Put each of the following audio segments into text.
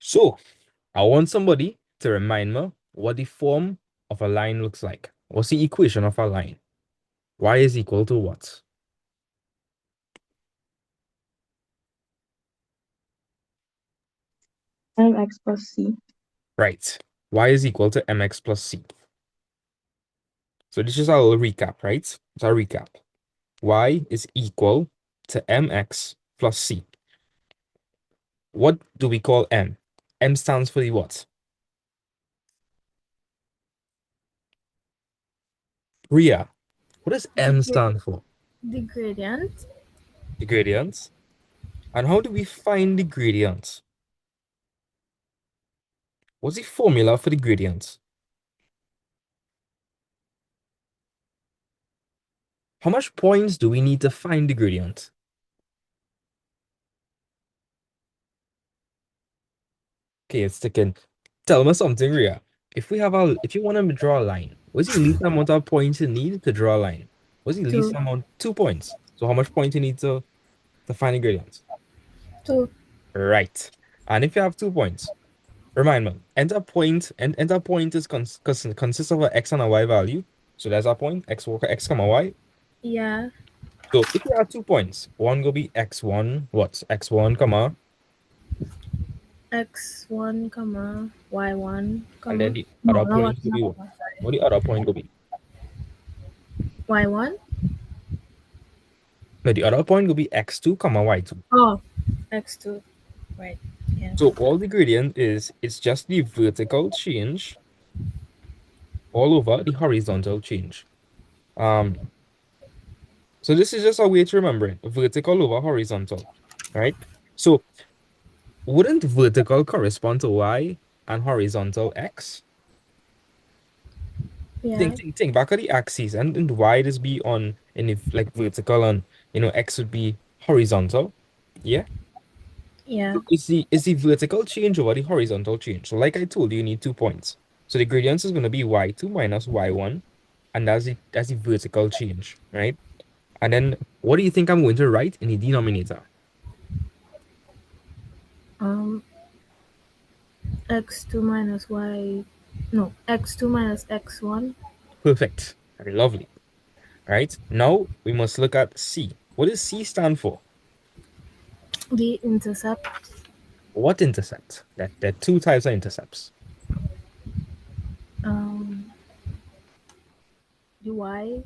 So, I want somebody to remind me what the form of a line looks like. What's the equation of a line? Y is equal to what? mx+c. Right. Y is equal to mx plus c. So this is our little recap, right? It's our recap. Y is equal to mx plus c. What do we call m? M stands for the what? Ria. What does The, M gra- stand for? the gradient. The gradient. And how do we find the gradient? What's the formula for the gradient? How much points do we need to find the gradient? Okay, it's ticking. Tell me something, Ria. If you want to draw a line, what's the least amount of points you need to draw a line? What's the least Two. amount? 2 points. So how much points you need to find the gradient? Two. Right. And if you have 2 points, remind me, enter point is consists of a x and a y value. So there's our point, x comma y. Yeah. So if you have 2 points, one will be x1, what? X1, comma, X1, comma, Y1, and then comma. the No, other no, point will no, be what? sorry. What the other point will be? Y1? No, the other point will be x2, comma, y2. Oh, X2. Right. Yeah. So all the gradient is it's just the vertical change all over the horizontal change. Um, so this is just a way to remember it. Vertical over horizontal, right? So wouldn't vertical correspond to y and horizontal x? Yeah. Think back at the axis and y is be on in if like vertical and x would be horizontal. Yeah. Yeah. So it's the vertical change over the horizontal change. So like I told you, you need 2 points. So the gradient is going to be y2 minus y1, and that's the vertical change, right? And then what do you think I'm going to write in the denominator? Um, X2 minus Y. No, X2 minus X1. Perfect. Very lovely. Right? Now we must look at C. What does C stand for? The intercept. What intercept? That there are two types of intercepts. Um, the Y.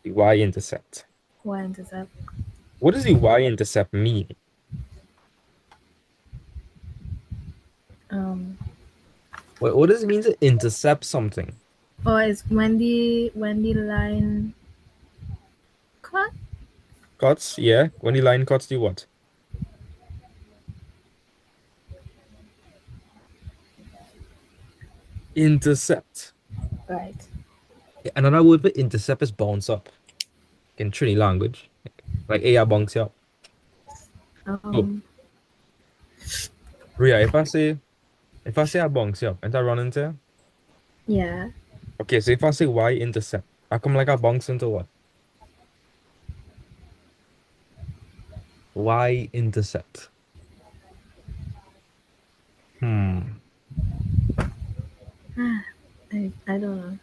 The y-intercept. Y intercept. What does the y-intercept mean? Um, What does it mean to intercept something? or is when the line cut. Cuts, yeah. When the line cuts, the what? Intercept. Right. Another word for intercept is bounce up in Trini language. Like, hey, I bounce you up. So, Um, Ria, if I say I bounce you up, and I run into you? yeah. Okay, so if I say y intercept, I come like I bounce into what? Y intercept. Hmm. I don't know.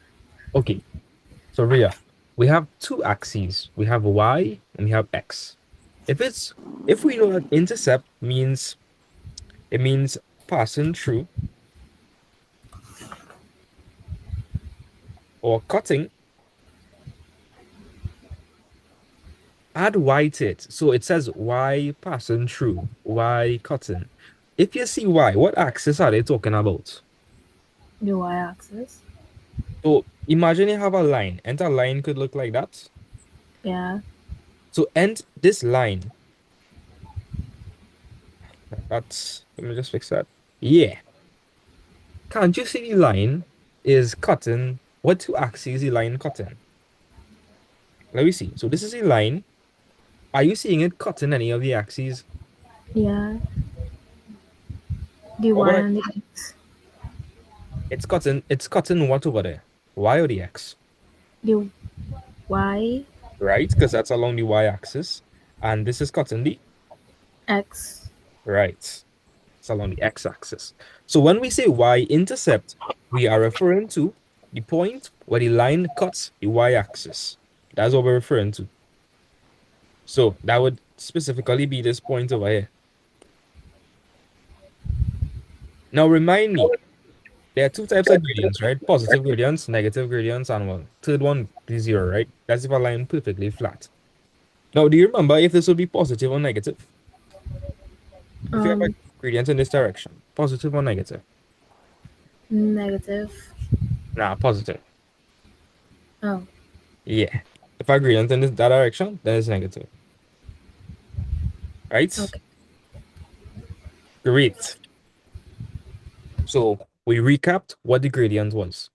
Okay, so Ria, we have two axes. We have y and we have x. If we know that intercept means it means passing through or cutting, add y to it. So it says y passing through, y cutting. If you see y, what axis are they talking about? The y-axis. So imagine you have a line, and a line could look like that. Yeah. So end this line. Let me just fix that. Yeah. Can't you see the line is cutting? What two axes the line cutting? Let me see. So this is a line. Are you seeing it cutting any of the axes? Yeah. The What y would I? and the x. It's cutting what over there? Y or the X? The y, Right? Because that's along the Y axis. And this is cutting the x. right. It's along the x-axis. So when we say y-intercept, we are referring to the point where the line cuts the y-axis. That's what we're referring to. So that would specifically be this point over here. Now remind me, there are two types of gradients, right? Positive gradients, negative gradients, and one third one is zero, right? That's if a line perfectly flat. Now, do you remember if this would be positive or negative? If you have a Um, gradient in this direction, positive or negative? Negative. Nah, positive. Oh, Yeah. If I gradient in that direction, then it's negative, right? okay. Great. So we recapped what the gradient was,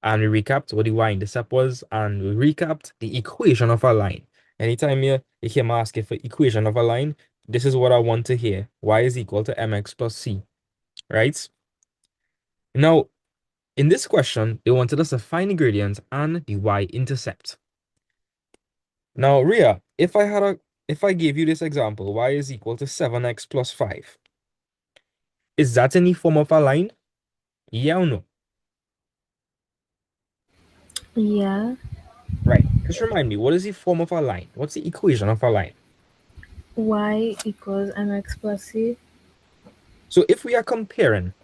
and we recapped what the y-intercept was, and we recapped the equation of a line. Anytime you hear me ask for equation of a line, this is what I want to hear. Y is equal to mx plus c, right? Now, in this question, they wanted us to find the gradient and the y-intercept. Now, Ria, if I gave you this example, y is equal to 7x plus 5, is that any form of a line? Yeah or no? Yeah. Right. Just remind me, what is the form of a line? What's the equation of a line? Y equals mx plus c. So if we are comparing,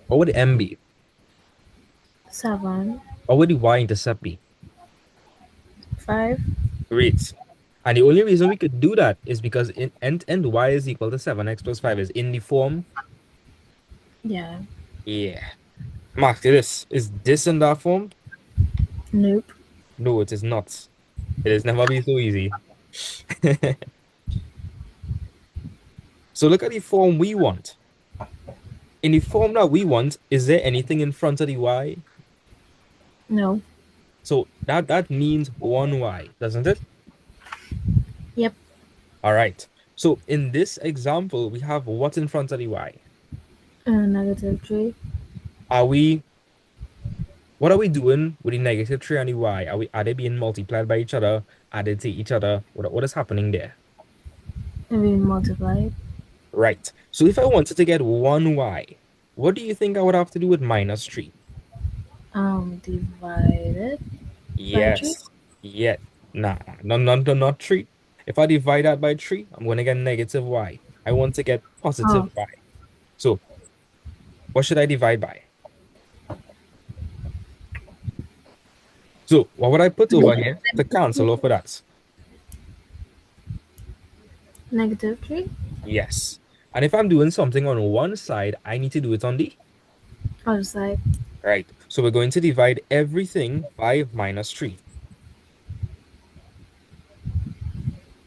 what would m be? 7. What would the y-intercept be? 5. Great. And the only reason we could do that is because in and y is equal to 7x plus 5 is in the form. Yeah. Yeah. Mark, this. Is this in that form? Nope. No, it is not. It has never been so easy. So look at the form we want. In the form that we want, is there anything in front of the y? No. So that means one y, doesn't it? Yep. All right. So in this example, we have what in front of the y? Negative 3. Are we, what are we doing with the negative 3 and the y? Are they being multiplied by each other, added to each other? What is happening there? And we multiply it. Right. So if I wanted to get one y, what do you think I would have to do with minus 3? Divided by 3. Yes. Yeah. Nah, not 3. If I divide that by 3, I'm going to get negative y. I want to get positive Oh, y. So what should I divide by? So what would I put over here to cancel off of that? negative 3. Yes. And if I'm doing something on one side, I need to do it on the Other side. right. So we're going to divide everything by minus 3.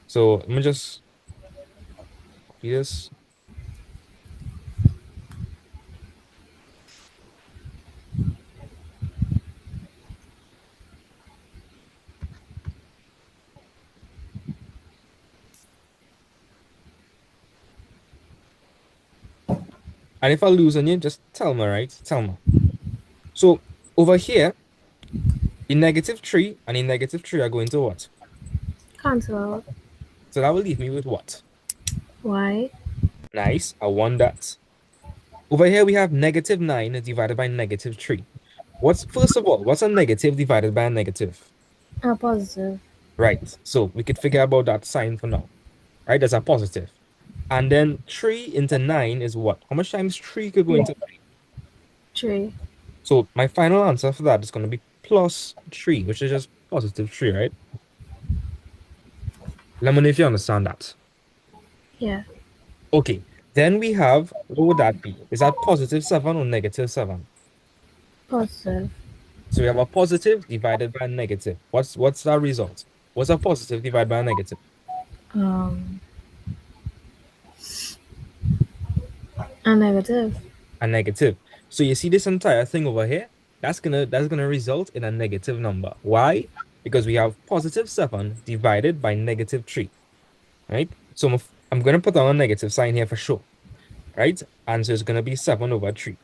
So let me just copy this. And if I lose on you, just tell me, right? Tell me. So over here, the negative 3 and the negative 3 are going to what? Cancel out. So that will leave me with what? Y. Nice. I want that. Over here, we have negative 9 divided by negative 3. First of all, what's a negative divided by a negative? Positive. Right. So we could figure about that sign for now. Right? That's a positive. And then 3 into 9 is what? How much times 3 could go into 9? 3. So my final answer for that is going to be plus 3, which is just positive 3, right? Let me know if you understand that. Yeah. Okay. Then we have, what would that be? Is that positive 7 or negative 7? Positive. So we have a positive divided by a negative. What's that result? What's a positive divided by a negative? Um, a negative. A negative. So you see this entire thing over here? That's gonna result in a negative number. Why? Because we have positive 7 divided by negative 3, right? So I'm gonna put on a negative sign here for sure, right? And so it's gonna be 7 over 3.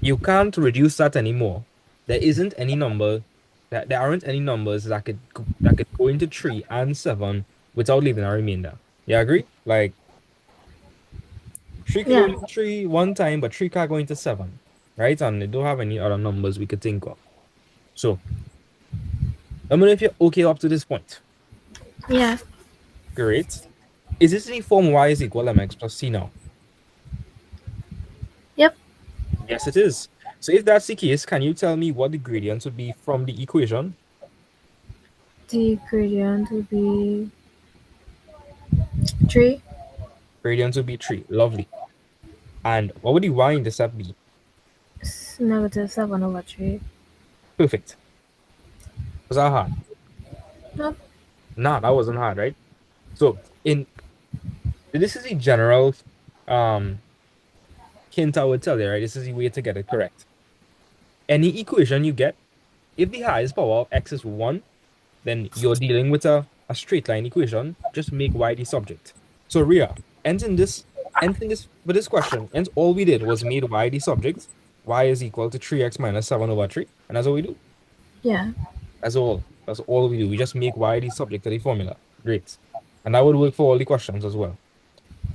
You can't reduce that anymore. There isn't any number that there aren't any numbers that could go into 3 and 7 without leaving a remainder. You agree? Like 3 could go Yeah. into 3 one time, but 3 can't go into 7, right? And they don't have any other numbers we could think of. So let me know if you're okay up to this point. Yeah. Great. Is this any form y is equal mx plus c now? Yep. Yes, it is. So if that's the case, can you tell me what the gradients would be from the equation? The gradient will be 3. Gradients would be 3. Lovely. And what would the y-intercept be? Negative 7 over 3. Perfect. Was that hard? Nope. Nah, that wasn't hard, right? So in this is a general um hint I would tell you, right? This is the way to get it correct. Any equation you get, if the highest power of x is 1, then you're dealing with a straight line equation. Just make y the subject. So Ria, entering this for this question, and all we did was made y the subject. Y is equal to 3x minus 7 over 3. And that's all we do. Yeah. That's all. That's all we do. We just make y the subject of the formula. Great. And that would work for all the questions as well.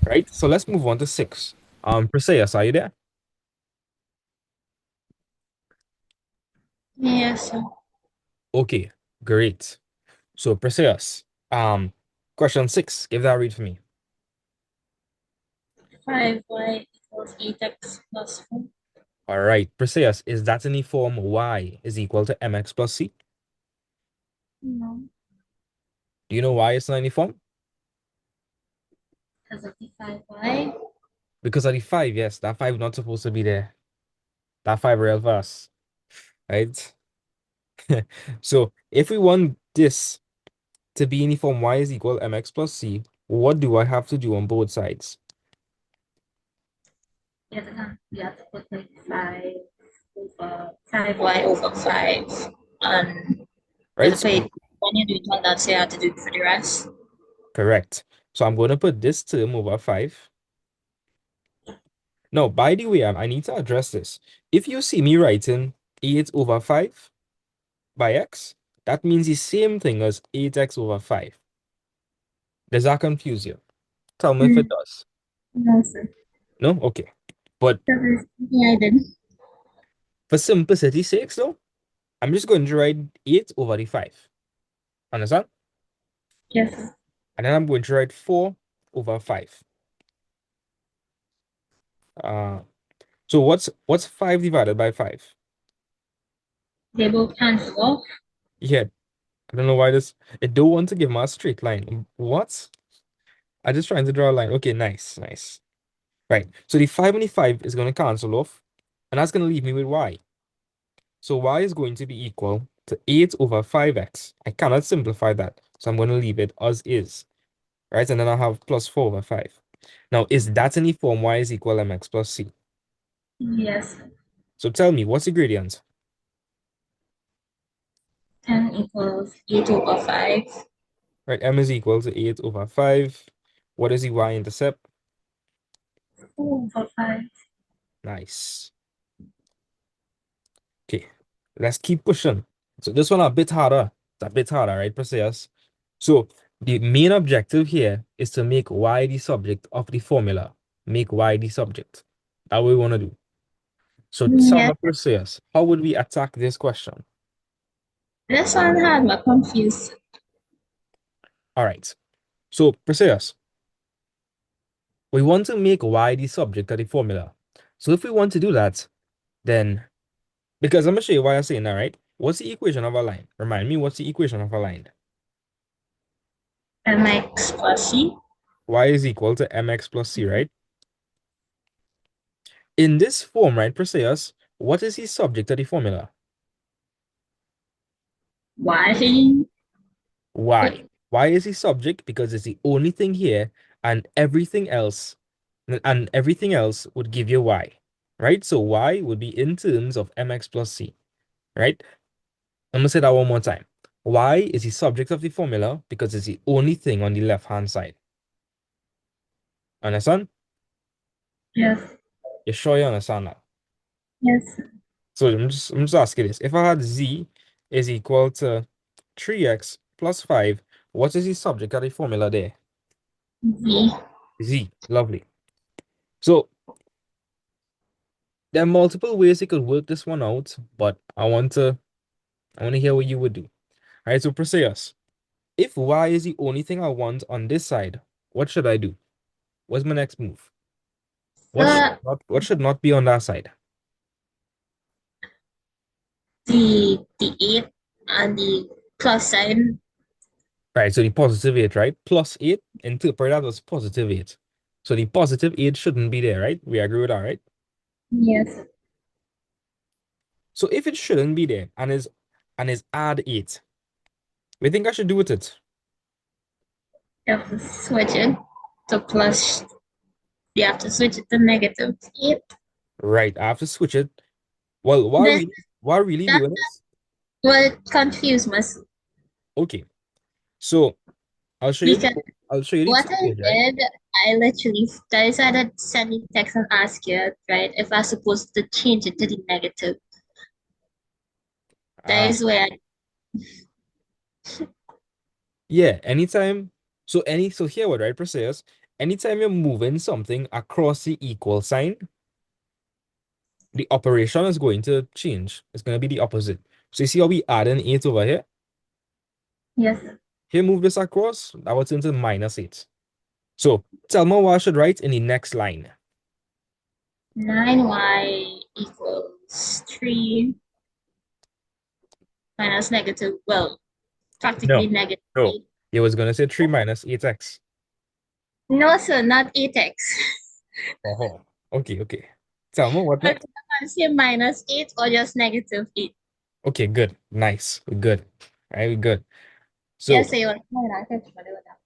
Right? So let's move on to 6. Perseus, are you there? Yes, sir. Okay, great. So Perseus, question 6, give that a read for me. 5y equals 8x plus 4. All right, Perseus, is that in the form y is equal to mx plus c? No, Do you know why it's not in the form? because of the 5y. Because of the 5, yes, that 5 not supposed to be there. That 5 real fast, right? So if we want this to be in the form y is equal mx plus c, what do I have to do on both sides? You have to put like 5y over 5. And you Right? have to So put when you do it on that, so you have to do it for the rest. correct. So I'm going to put this term over 5. Now, by the way, I need to address this. If you see me writing 8 over 5 by x, that means the same thing as 8x over 5. Does that confuse you? Tell me if it Mm, does. no, sir. No? Okay. But Yeah, I did. for simplicity's sake, though, I'm just going to write 8 over the 5. Understand? Yes, sir. And then I'm going to write 4 over 5. Uh, so what's 5 divided by 5? They both cancel off. Yeah, I don't know why this. I don't want to give me a straight line. What? I just trying to draw a line. Okay, nice, nice. Right. So the 5 and the 5 is going to cancel off, and that's going to leave me with y. So y is going to be equal to 8 over 5x. I cannot simplify that, so I'm going to leave it as is. Right? And then I'll have plus 4 over 5. Now, is that in the form y is equal mx plus c? Yes. So tell me, what's the gradient? 10 equals 8 over 5. Right, m is equal to 8 over 5. What is the y-intercept? 4 over 5. Nice. Okay, let's keep pushing. So this one a bit harder. It's a bit harder, right, Perseus? So the main objective here is to make y the subject of the formula. Make y the subject. That what we want to do. So tell Yes. me, Perseus, how would we attack this question? This one had me confused. All right. So Perseus, we want to make y the subject of the formula. So if we want to do that, then because I'm gonna show you why I'm saying that, right? What's the equation of a line? Remind me, what's the equation of a line? mx+c. Y is equal to mx plus c, right? In this form, right, Perseus, what is the subject of the formula? Y. Y. Y is the subject because it's the only thing here, and everything else would give you y, right? So y would be in terms of mx plus c, right? I'm gonna say that one more time. Y is the subject of the formula because it's the only thing on the left-hand side. Understand? Yes. You sure you understand that? Yes. So I'm just asking this. If I had z is equal to 3x plus 5, what is the subject of the formula there? V. Z. Lovely. So there are multiple ways you could work this one out, but I want to hear what you would do. All right, so Perseus, if y is the only thing I want on this side, what should I do? What's my next move? So What should not be on that side? the 8 and the plus sign. Right, so the positive 8, right? Plus 8, interpret that as positive 8. So the positive 8 shouldn't be there, right? We agree with that, right? Yes. So if it shouldn't be there and is add 8, we think I should do with it. You have to switch it to plus. You have to switch it to negative 8. Right, I have to switch it. Well, This why really that doing this? will confuse myself Okay, so because I'll show you the what two I ways, right? did, I literally decided to send you text and ask you, right, if I supposed to change it to the negative. That Ah, is where yeah, anytime. So here what right process, anytime you're moving something across the equal sign, the operation is going to change. It's going to be the opposite. So you see how we add an 8 over here? yes, Here, move this across. That was into minus 8. So tell me what I should write in the next line. 9y equals 3 minus negative, well, practically No. negative No. 8. It was going to say 3 minus 8x. No, sir, not 8x. Oh, okay, okay. Tell me what I next? can't say minus 8 or just negative 8. Okay, good. Nice. We're good. All right, we're good. Yes, So, so you're right. I can follow that.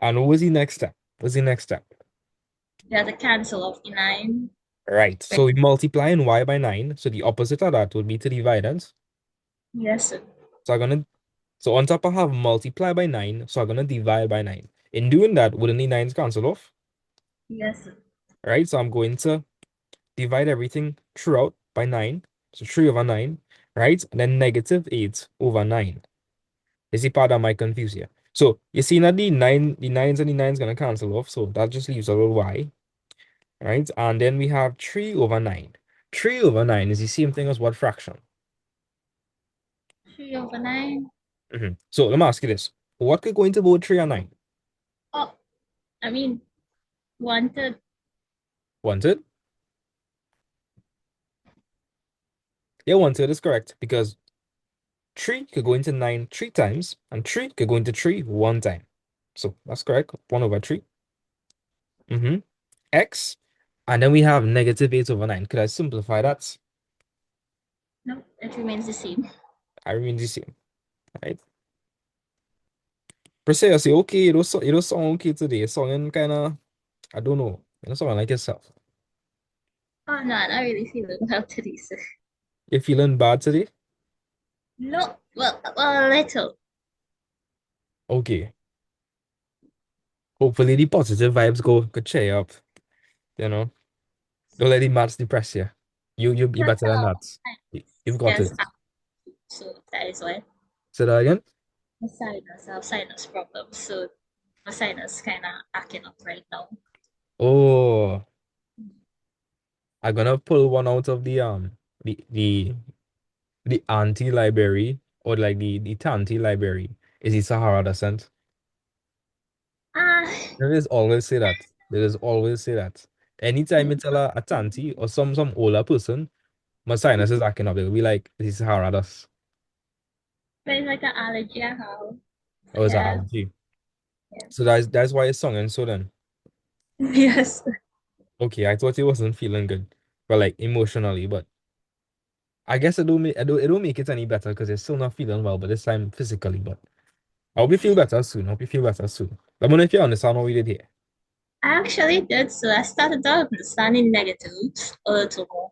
and what was the next step? What's the next step? You have to cancel off the 9. Right. Right. So we multiply and y by 9. So the opposite of that would be to divide it. Yes, sir. So I'm gonna so on top I have multiply by 9. So I'm gonna divide by 9. In doing that, wouldn't the nines cancel off? Yes, sir. Right. So I'm going to divide everything throughout by 9. So 3 over 9, right? And then negative 8 over 9. Is the part that might confuse you. So you see that the nines and the nines gonna cancel off. So that just leaves a little y, right? And then we have 3 over 9. 3 over 9 is the same thing as what fraction? 3 over 9. So let me ask you this. What could go into both 3 and 9? Oh, I mean, 1/3. Wanted? Yeah, wanted is correct because 3 could go into 9 3 times and 3 could go into 3 one time. So that's correct. 1 over 3. Mm-hmm. X. And then we have negative 8 over 9. Could I simplify that? No, it remains the same. I remain the same, right? Per se, I say, okay, it don't sound okay today. It's sounding kind of, I don't know. It don't sound like yourself. Oh, no, I'm not really feeling well today, sir. You're feeling bad today? No, well, a little. Okay. Hopefully the positive vibes could cheer you up, you know? Don't let the maths depress you. You That's better than all. that. You've got Yes, it. so that is why. Say that again? I have sinus problems, so my sinus kind of acting up right now. Oh, I'm gonna pull one out of the the the anti-library or like the tanti library. Is the Sahara descent? Ah, There is always say that. There is always say that. Anytime you tell a tanti or some older person, my sinus is acting up, they'll be like, this is Sahara dust. there's like an allergy I have. Or it's an Yeah, allergy. yeah. So that's why it's sung so then. Yes. Okay, I thought it wasn't feeling good. But like emotionally, but I guess it don't make it any better because it's still not feeling well, but this time physically. But I hope you feel better soon. I hope you feel better soon. Let me know if you understand what we did here. I actually did, so I started out understanding negatives a little more,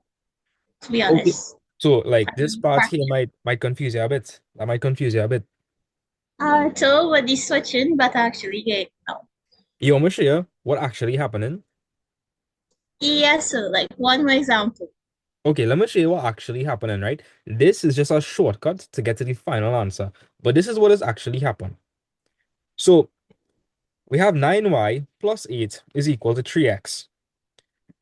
to be Okay. honest. So like this part here might confuse you a bit. That might confuse you a bit. So with the switching, but actually, yeah, no. You want me to share what actually happening? Yes, so like one more example. Okay, let me show you what actually happening, right? This is just a shortcut to get to the final answer. But this is what has actually happened. So we have 9y plus 8 is equal to 3x.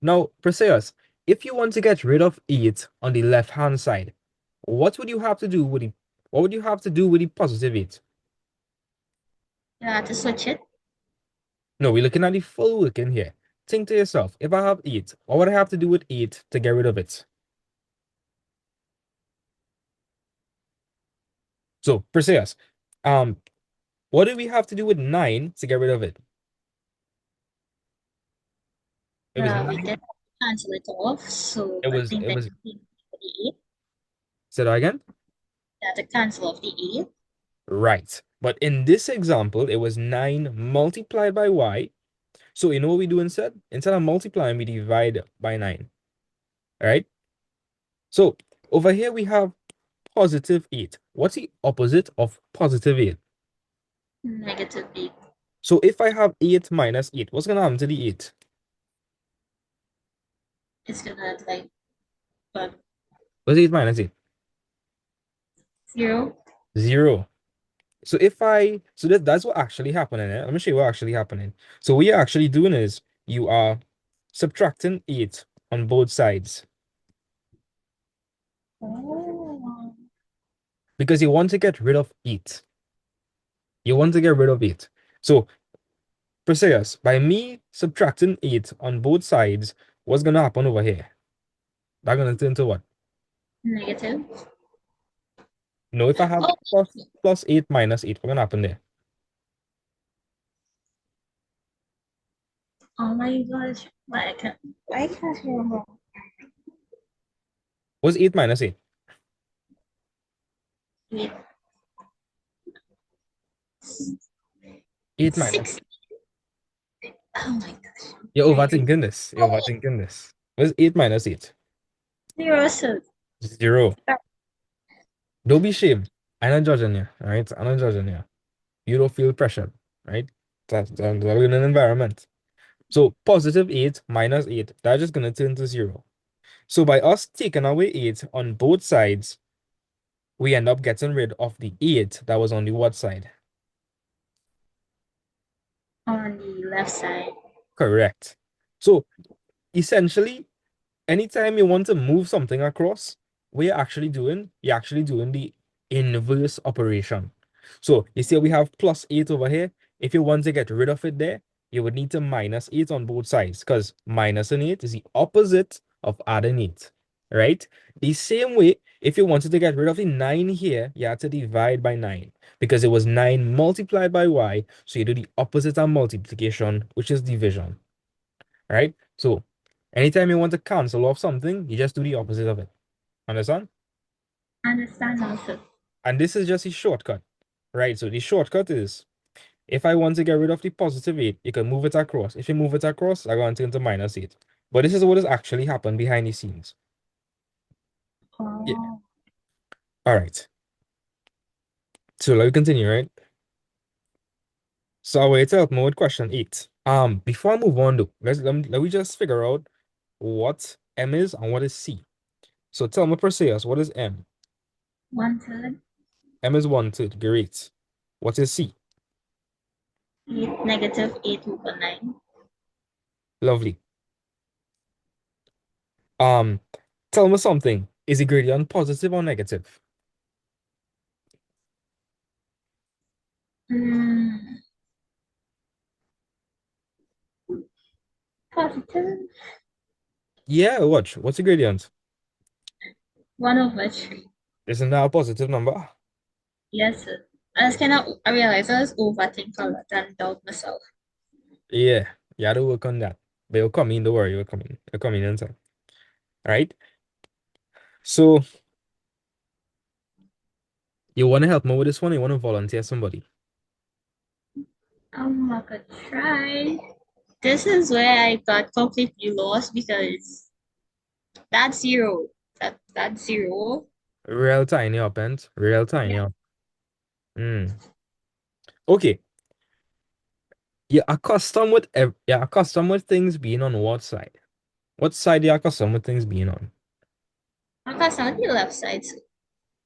Now, Perseus, if you want to get rid of 8 on the left-hand side, what would you have to do with the what would you have to do with the positive 8? You have to switch it. No, we're looking at the full working here. Think to yourself, if I have 8, what would I have to do with 8 to get rid of it? So, Perseus, um, what do we have to do with 9 to get rid of it? It was We 9. can cancel it off. So It I was think it that was you for the 8. Say that again? You have to cancel off the 8. Right. But in this example, it was 9 multiplied by y. So you know what we do instead? Instead of multiplying, we divide by 9. All right? So over here we have positive 8. What's the opposite of positive 8? -8. So if I have 8 minus 8, what's going to happen to the 8? It's gonna like but What's 8 minus 8? 0. 0. So that's what actually happening. Let me show you what actually happening. So what you're actually doing is you are subtracting 8 on both sides Oh, because you want to get rid of 8. You want to get rid of 8. So Perseus, by me subtracting 8 on both sides, what's gonna happen over here? That's gonna turn to what? negative. No, if I have Oh, plus 8 minus 8, what's gonna happen there? oh my gosh. Why can't I remember? What's 8 minus 8? Wait, 8 minus 6. Oh my gosh. You're Crazy. overthinking this. You're Oh, overthinking this. What's 8 minus 8? 0. So 0. Don't be ashamed. I'm not judging you, all right? I'm not judging you. You don't feel pressured, right? That's we're in an environment. So positive 8 minus 8, that's just gonna turn to 0. So by us taking away 8 on both sides, we end up getting rid of the 8 that was on the what side? on the left side. Correct. So essentially, anytime you want to move something across, what you're actually doing the inverse operation. So you see we have plus 8 over here. If you want to get rid of it there, you would need to minus 8 on both sides because minus an 8 is the opposite of adding 8, right? The same way, if you wanted to get rid of the 9 here, you had to divide by 9 because it was 9 multiplied by y. So you do the opposite of multiplication, which is division, right? So anytime you want to cancel off something, you just do the opposite of it. Understand? Understand also. And this is just a shortcut, right? So the shortcut is if I want to get rid of the positive 8, you can move it across. If you move it across, I'm going to turn to minus 8. But this is what has actually happened behind the scenes. Yeah. Oh, All right. So let me continue, right? So I'll wait to help me with question 8. Before I move on though, let me just figure out what M is and what is C. So tell me, Perseus, what is M? 1/3. M is 1/3. Great. What is C? 8 -8/9. Lovely. Um, Tell me something. Is the gradient positive or negative? Mm, positive. Yeah, watch. What's the gradient? 1/3. Isn't that a positive number? Yes, sir. I realized I was overthinking a lot and doubt myself. Yeah, you had to work on that. But you'll come in, don't worry, you'll come in. You'll come in inside. All right. So you want to help me with this one? Or you want to volunteer somebody? I could try. This is where I got completely lost because that's 0. That's 0. Real tiny up and real tiny Yeah. up. Mm. Okay. You're accustomed with things being on what side? What side are you accustomed with things being on? Because on the left side.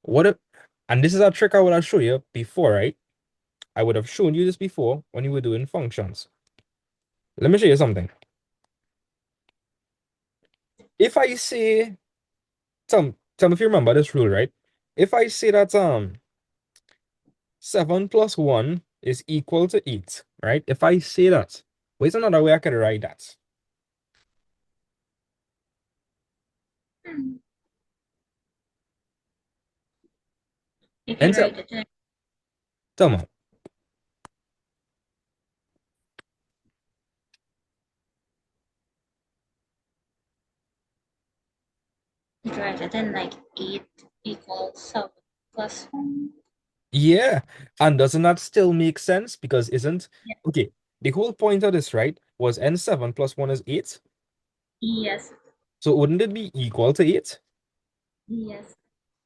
What if, and this is a trick I would have shown you before, right? I would have shown you this before when you were doing functions. Let me show you something. If I say, tell me if you remember this rule, right? If I say that 7 plus 1 is equal to 8, right? If I say that, where's another way I could write that? Hmm. You can And write it in. tell me, You can write it in like 8 equals 7 plus 1. yeah, and doesn't that still make sense? Because isn't, Yeah. okay, the whole point of this, right, was n7 plus 1 is 8. Yes. So wouldn't it be equal to 8? Yes.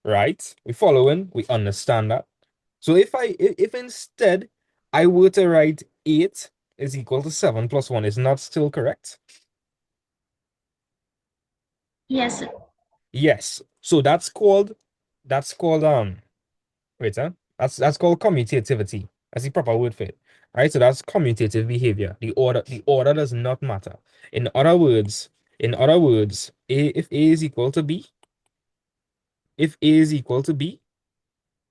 Right? We following, we understand that. So if instead I were to write 8 is equal to 7 plus 1, isn't that still correct? Yes. Yes. So that's called wait, huh? That's called commutativity. That's the proper word for it. Right? So that's commutative behavior. The order does not matter. In other words, if A is equal to B, if A is equal to B,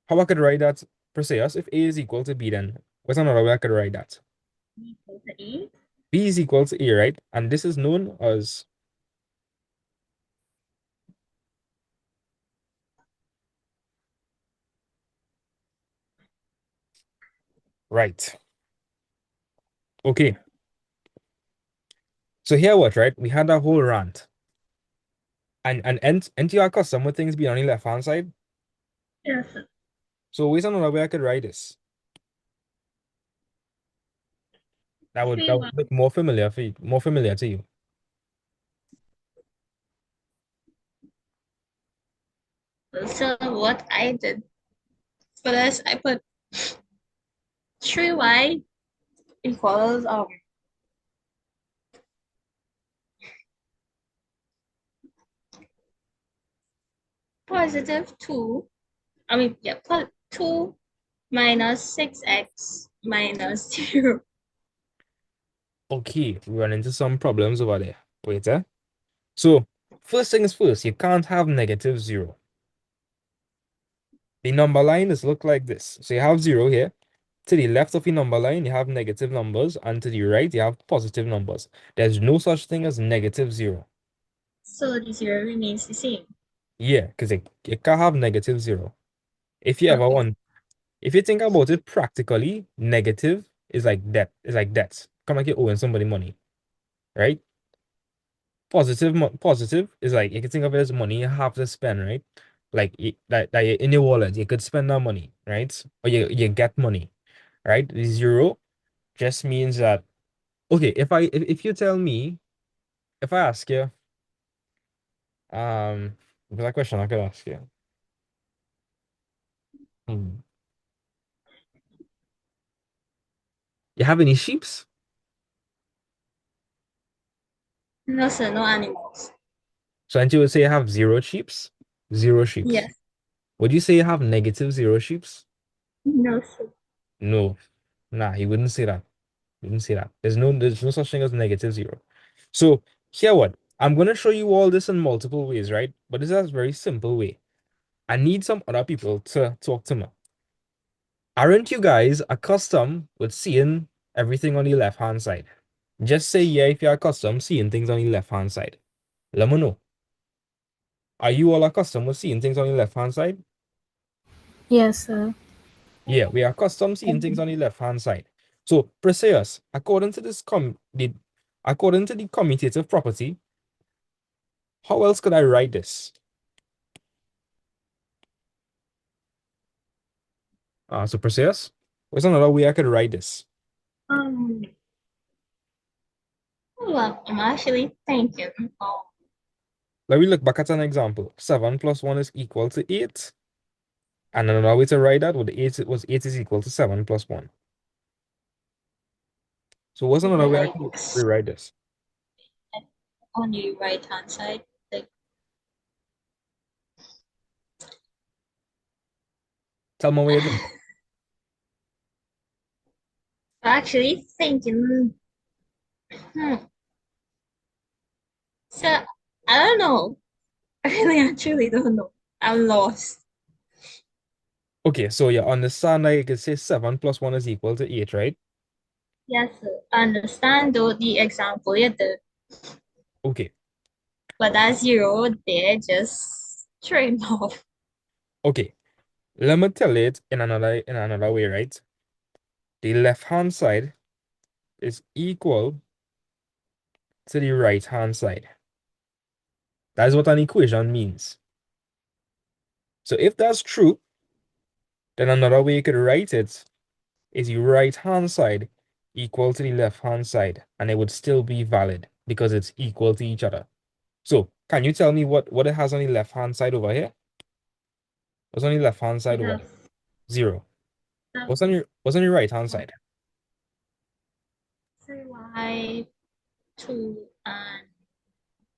how I could write that Perseus? If A is equal to B, then what's another way I could write that? Equal to 8. B is equal to A, right? And this is known as right. Okay. So here what, right? We had that whole rant. And you are accustomed with things being on the left hand side. Yes. So where's another way I could write this? That would 3-1. look more familiar for you, more familiar to you. So what I did for this, I put 3y equals positive 2. I mean, yeah, 2 minus 6x minus 0. Okay, we run into some problems over there. Wait, eh? So first things first, you can't have negative zero. The number line is look like this. So you have zero here. To the left of the number line, you have negative numbers, and to the right, you have positive numbers. There's no such thing as negative zero. So the 0 remains the same. Yeah, because you can't have negative zero. If you ever Okay. want, if you think about it practically, negative is like debt. It's like debts. Come like you're owing somebody money, right? Positive is like you can think of it as money you have to spend, right? Like that in your wallet, you could spend that money, right? Or you get money, right? The zero just means that okay, if you tell me, if I ask you, what's that question I could ask you? Hmm. You have any sheeps? No, sir, no animals. So and you would say you have zero sheeps? Zero sheeps. Yes. Would you say you have negative zero sheeps? No, sir. No. Nah, he wouldn't say that. He wouldn't say that. There's no such thing as negative zero. So here what? I'm gonna show you all this in multiple ways, right? But this is a very simple way. I need some other people to talk to me. Aren't you guys accustomed with seeing everything on the left hand side? Just say yeah if you're accustomed seeing things on the left hand side. Let me know. Are you all accustomed with seeing things on the left hand side? Yes, sir. Yeah, we are accustomed seeing things on the left hand side. So Perseus, according to the commutative property, how else could I write this? So Perseus, what's another way I could write this? Um, well, I'm actually thinking. Let me look back at an example. 7 plus 1 is equal to 8. And another way to write that would 8 is equal to 7 plus 1. So what's another way I Like could rewrite this? on the right hand side. Like Tell me what you think. actually thinking. Hmm. So I don't know know. I really actually don't know. I'm lost. Okay, so you understand that you could say 7 plus 1 is equal to 8, right? Yes, sir. I understand though the example you did, Okay, but that zero there just train off. okay. Let me tell it in another way, right? The left-hand side is equal to the right-hand side. That is what an equation means. So if that's true, then another way you could write it is the right-hand side equal to the left-hand side, and it would still be valid because it's equal to each other. So can you tell me what it has on the left-hand side over here? What's on the left-hand side We over have here? Zero. seven, What's on your right-hand side? 3y, 2, and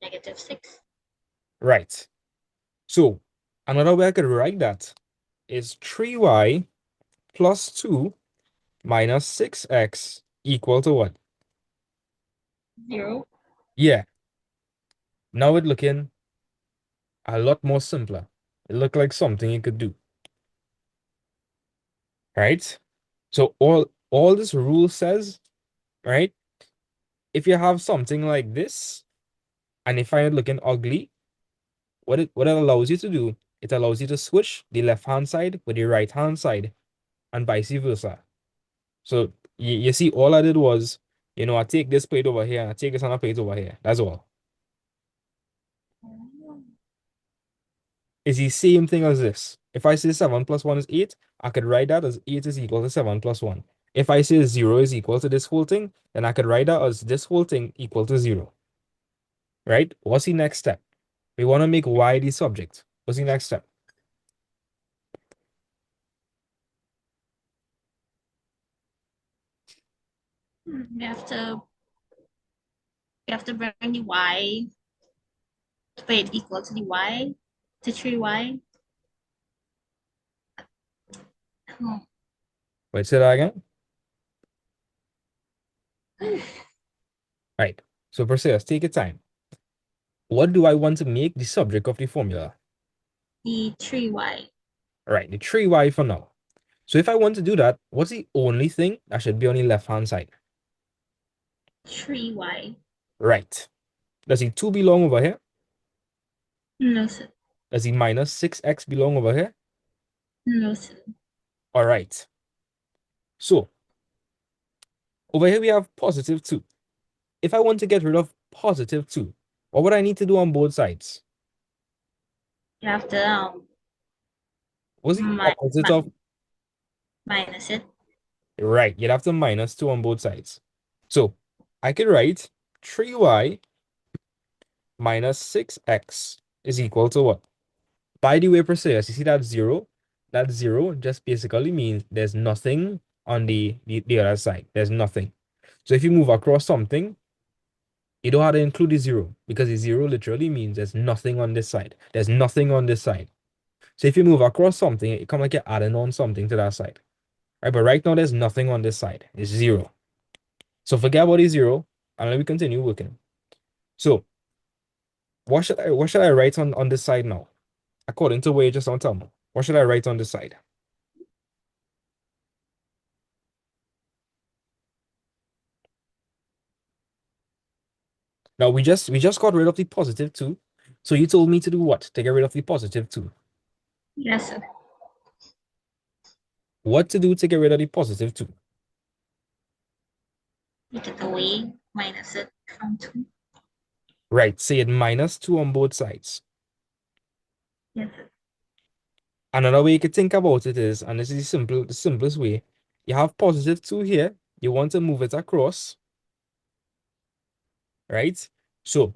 -6. Right. So another way I could write that is 3y plus 2 minus 6x equal to what? 0. Yeah, now it's looking a lot more simpler. It looked like something you could do, right? So all this rule says, right? If you have something like this and you find it looking ugly, what it allows you to do, it allows you to switch the left-hand side with the right-hand side and vice versa. So you see, all I did was, I take this plate over here and I take this other plate over here. That's all. It's the same thing as this. If I say 7 plus 1 is 8, I could write that as 8 is equal to 7 plus 1. If I say 0 is equal to this whole thing, then I could write that as this whole thing equal to 0. Right? What's the next step? We want to make y the subject. What's the next step? We have to bring the y to put it equal to the y to 3y. Hmm. Wait, say that again? Right. So Perseus, take your time. What do I want to make the subject of the formula? The 3y. Right, the 3y for now. So if I want to do that, what's the only thing that should be on the left-hand side? 3y. Right. Does the 2 belong over here? No, sir. Does the minus 6x belong over here? No, sir. All right. So over here we have positive 2. If I want to get rid of positive 2, what would I need to do on both sides? You have to What's the mi opposite mi of? minus it. Right, you'd have to minus 2 on both sides. So I could write 3y minus 6x is equal to what? By the way, Perseus, you see that 0? That 0 just basically means there's nothing on the other side. There's nothing. So if you move across something, you don't have to include the 0 because the 0 literally means there's nothing on this side. There's nothing on this side. So if you move across something, it come like you're adding on something to that side. Right? But right now, there's nothing on this side. It's 0. So forget about the 0 and let me continue working. So what should I write on this side now? According to what you just don't tell me. What should I write on this side? Now we just got rid of the positive 2. So you told me to do what? To get rid of the positive 2. Yes, sir. What to do to get rid of the positive 2? Take it away, minus it from 2. Right, say it minus 2 on both sides. Yes, sir. Another way you could think about it is, and this is the simplest way, you have positive 2 here, you want to move it across, right? So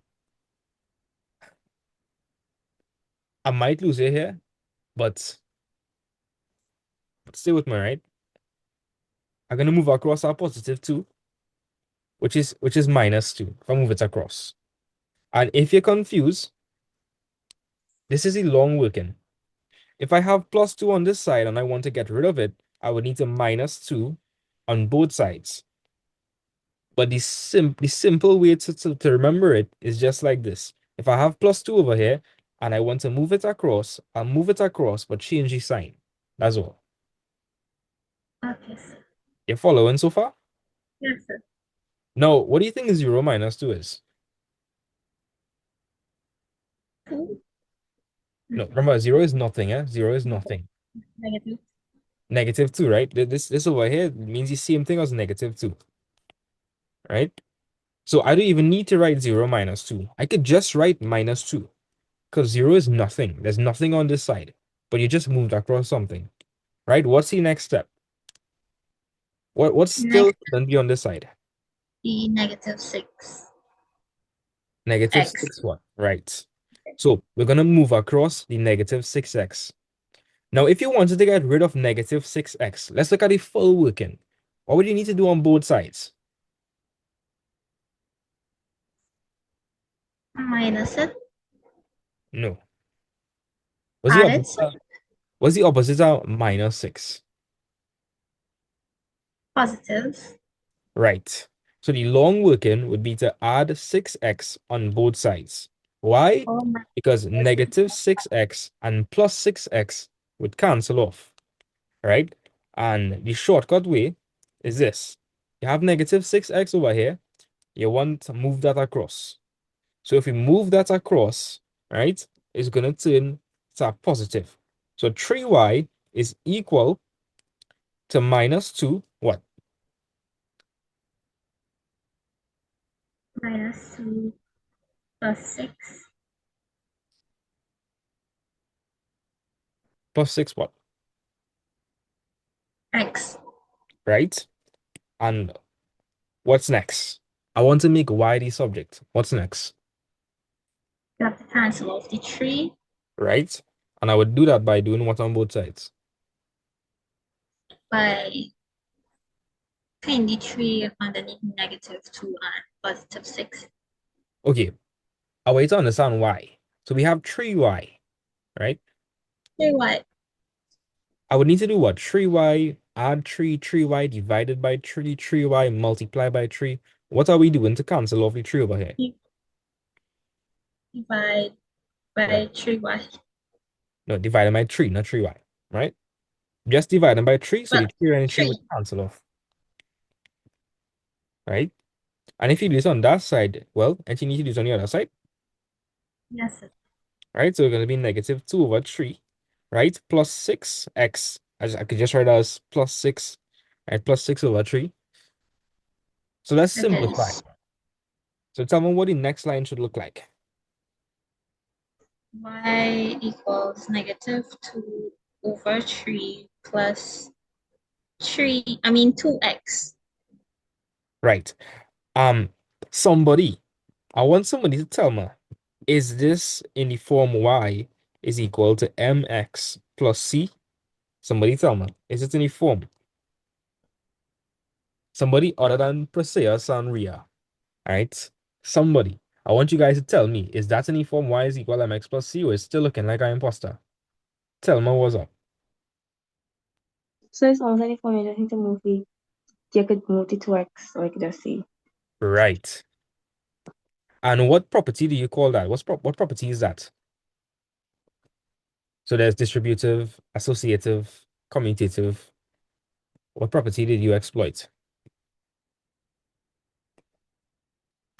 I might lose it here, but stay with me, right? I'm gonna move across our positive 2, which is minus 2, if I move it across. And if you're confused, this is a long working. If I have plus 2 on this side and I want to get rid of it, I would need to minus 2 on both sides. But the simple way to remember it is just like this. If I have plus 2 over here and I want to move it across, I'll move it across, but change the sign. That's all. Okay, sir. You following so far? Yes, sir. Now, what do you think 0 minus 2 is? 2 No, remember, 0 is nothing, eh? 0 is nothing. negative Negative 2, right? This over here means the same thing as negative 2, right? So I don't even need to write 0 minus 2. I could just write minus 2 because 0 is nothing. There's nothing on this side, but you just moved across something, right? What's the next step? What's still next going to be on this side? be negative 6 Negative x 6 what? Right. So we're going to move across the negative 6x. Now, if you wanted to get rid of negative 6x, let's look at the full working. What would you need to do on both sides? minus it, No. What's the add it, opposite? What's the opposite of minus 6? positive, Right. So the long working would be to add 6x on both sides. Why? or minus Because negative 6x and plus 6x would cancel off, right? And the shortcut way is this. You have negative 6x over here. You want to move that across. So if we move that across, right, it's going to turn to a positive. So 3y is equal to minus 2, what? minus 2 plus 6 Plus 6 what? x. Right? And what's next? I want to make y the subject. What's next? You have to cancel off the 3 Right? And I would do that by doing what on both sides? by putting the 3 underneath negative 2 and positive 6. Okay, I want you to understand why. So we have 3y, right? Say what? I would need to do what? 3y, add 3, 3y divided by 3, 3y multiply by 3. What are we doing to cancel off the 3 over here? Divide Right. by 3y. No, divided by 3, not 3y, right? Just dividing by 3, so Well, the 3 and the 3 would 3. cancel off, right? And if you do this on that side, well, and you need to do this on the other side, Yes, sir. right? So it's going to be negative 2 over 3, right? Plus 6x. I could just write as plus 6, right? Plus 6 over 3. So let's Okay. simplify. So tell me what the next line should look like. Y equals negative 2 over 3 plus 2x. Right. Um, somebody, I want somebody to tell me, is this in the form y is equal to mx plus c? Somebody tell me, is it in the form? Somebody other than Perseus and Rhea. All right. Somebody. I want you guys to tell me, is that any form y is equal to mx plus c or is still looking like an imposter? Tell me what's up. So it's almost like for me, I just need to move it. You could move it to X, or I could just see. Right. And what property do you call that? What property is that? So there's distributive, associative, commutative. What property did you exploit?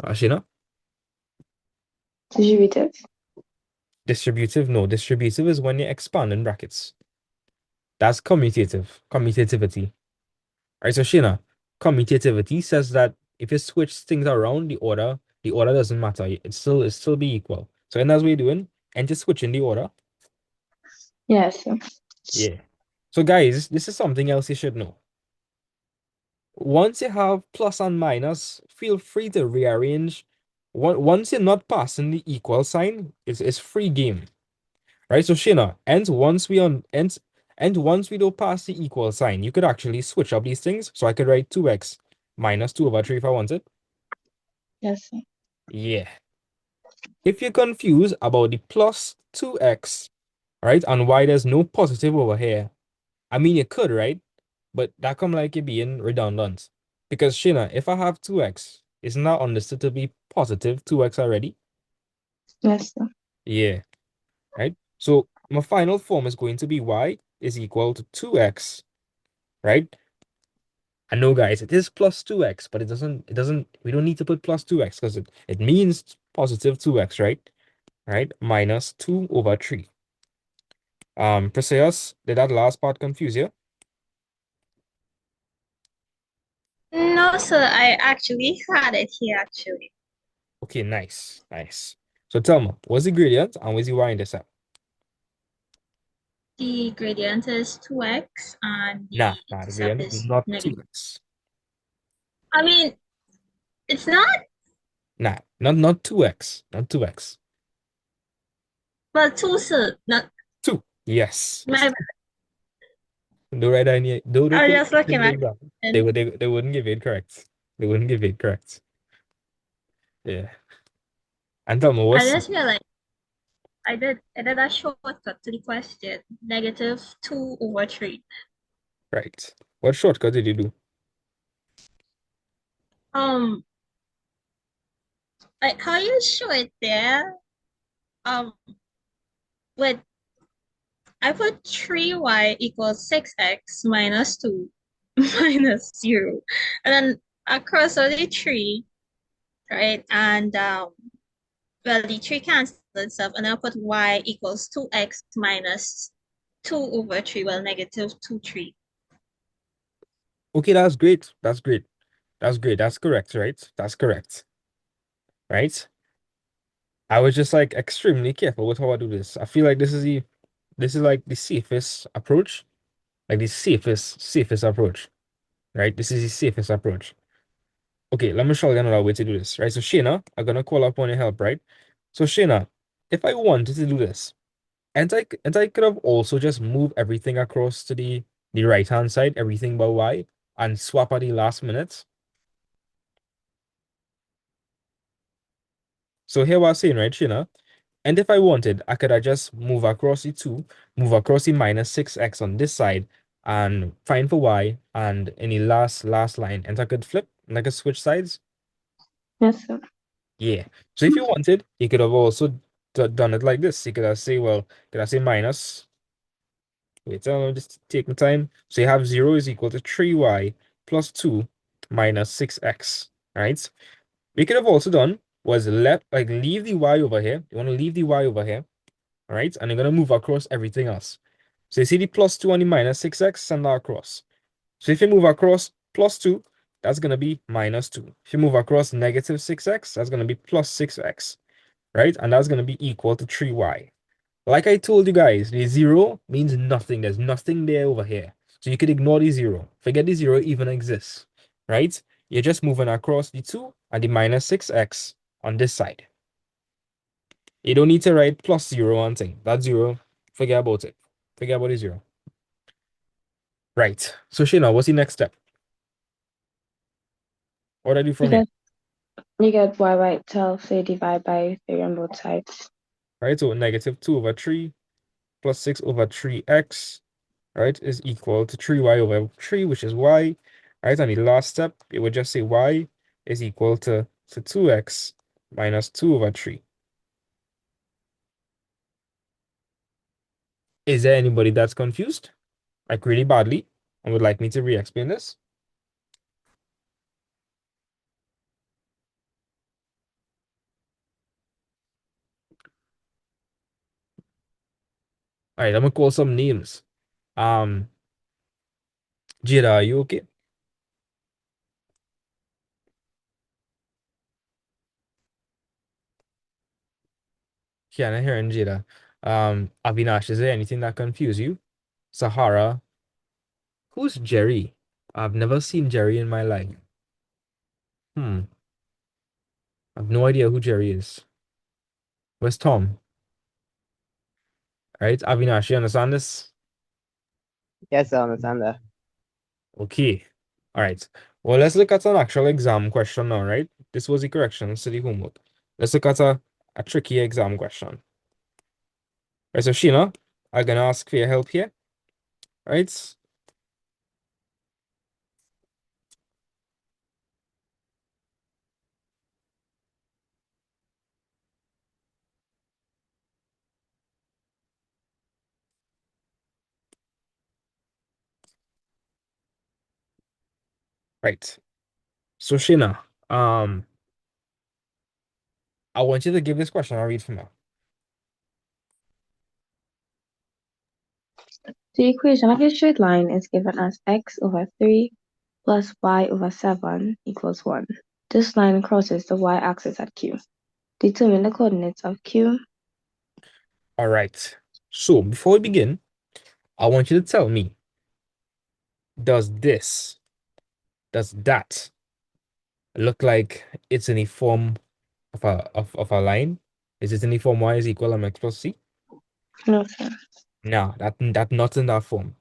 Ashina? Distributive. Distributive? No, distributive is when you expand in brackets. That's commutative, commutativity. All right, so Shina, commutativity says that if you switch things around the order doesn't matter. It still be equal. So and that's what you're doing, and just switching the order. Yes. Yeah. So guys, this is something else you should know. Once you have plus and minus, feel free to rearrange. Once you're not passing the equal sign, it's free game. Right? So Shina, and once we don't pass the equal sign, you could actually switch up these things. So I could write 2x minus 2 over 3 if I wanted. Yes. Yeah. If you're confused about the plus 2x, right, and why there's no positive over here, I mean you could, right? But that come like you're being redundant. Because Shina, if I have 2x, isn't that understood to be positive 2x already? Yes, sir. Yeah, right? So my final form is going to be y is equal to 2x, right? I know, guys, it is plus 2x, but we don't need to put plus 2x because it means positive 2x, right? Right? Minus 2 over 3. Perseus, did that last part confuse you? No, sir, I actually had it here actually. Okay, nice, nice. So tell me, what's the gradient and what's the y in this up? The gradient is 2x and Nah, the nah, the intercept gradient is is not negative. 2x. I mean, it's not, Nah, not 2x, not 2x. well, 2, sir. Not 2. Yes, it's my. do right on here. Do I was put just it in looking the at exam. it. They wouldn't give it correct. They wouldn't give it correct. Yeah. And tell me I what's just realized I did a shortcut to the question. Negative 2 over 3. right. What shortcut did you do? Um, like how you show it there. Um, with I put 3y equals 6x minus 2 minus 0. And then across all the 3, right? And well, the 3 cancels itself. And I'll put y equals 2x minus 2 over 3. Well, negative 2, 3. Okay, that's great. That's great. That's great. That's correct, right? That's correct. Right? I was just like extremely careful with how I do this. I feel like this is like the safest approach. Like the safest approach. Right? This is the safest approach. Okay, let me show you another way to do this. Right? So Shayna, I'm gonna call upon your help, right? So Shayna, if I wanted to do this, and I could have also just moved everything across to the right hand side, everything by y, and swap at the last minute. So here what I'm saying, right, Shina? And if I wanted, I could have just move across the 2, move across the minus 6x on this side, and find for y, and in the last line, and I could flip, and I could switch sides. Yes, sir. Yeah. So if you wanted, you could have also done it like this. You could have say, well, could I say minus? Wait, just take my time. So you have 0 is equal to 3y plus 2 minus 6x, right? We could have also done was left, like leave the y over here. You want to leave the y over here, all right? And you're going to move across everything else. So you see the plus 2 and the minus 6x, send that across. So if you move across plus 2, that's going to be minus 2. If you move across negative 6x, that's going to be plus 6x, right? And that's going to be equal to 3y. Like I told you guys, the 0 means nothing. There's nothing there over here. So you could ignore the 0. Forget the 0 even exists, right? You're just moving across the 2 and the minus 6x on this side. You don't need to write plus 0 on thing. That 0, forget about it. Forget about the 0. Right. So Shayna, what's the next step? What do I do You from here? get you get y by itself, so you divide by 3 on both sides. Right, so negative 2 over 3 plus 6 over 3x, right, is equal to 3y over 3, which is y. Right, and the last step, it would just say y is equal to 2x minus 2 over 3. Is there anybody that's confused, like really badly, and would like me to re-explain this? All right, I'm gonna call some names. Um, Jada, are you okay? Yeah, I'm hearing Jada. Avinash, is there anything that confused you? Sahara, who's Jerry? I've never seen Jerry in my life. Hmm, I've no idea who Jerry is. Where's Tom? Right, Avinash, you understand this? Yes, I understand that. Okay. All right. Well, let's look at an actual exam question now, right? This was the corrections to the homework. Let's look at a tricky exam question. Right, so Sheena, I'm gonna ask for your help here, right? Right. So Shayna, I want you to give this question. I'll read from now. The equation of a straight line is given as x over 3 plus y over 7 equals 1. This line crosses the y-axis at Q. Determine the coordinates of Q. All right. So before we begin, I want you to tell me, does this, does that look like it's in the form of a line? Is it in the form y is equal to mx plus c? No, sir. No, that not in that form,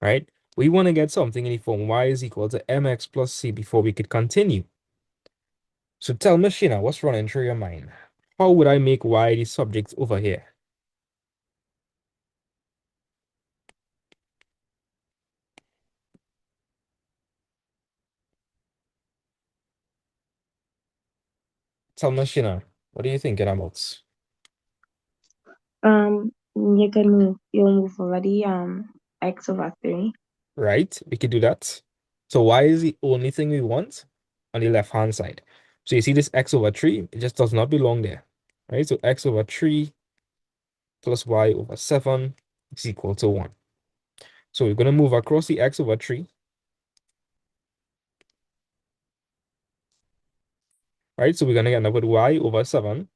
right? We want to get something in the form y is equal to mx plus c before we could continue. So tell me, Sheena, what's running through your mind? How would I make y the subject over here? Tell me, Sheena, what are you thinking about? You'll move over the x over 3. Right? We could do that. So y is the only thing we want on the left-hand side. So you see this x over 3, it just does not belong there. Right? So x over 3 plus y over 7 is equal to 1. So we're going to move across the x over 3. Right? So we're going to end up with y over 7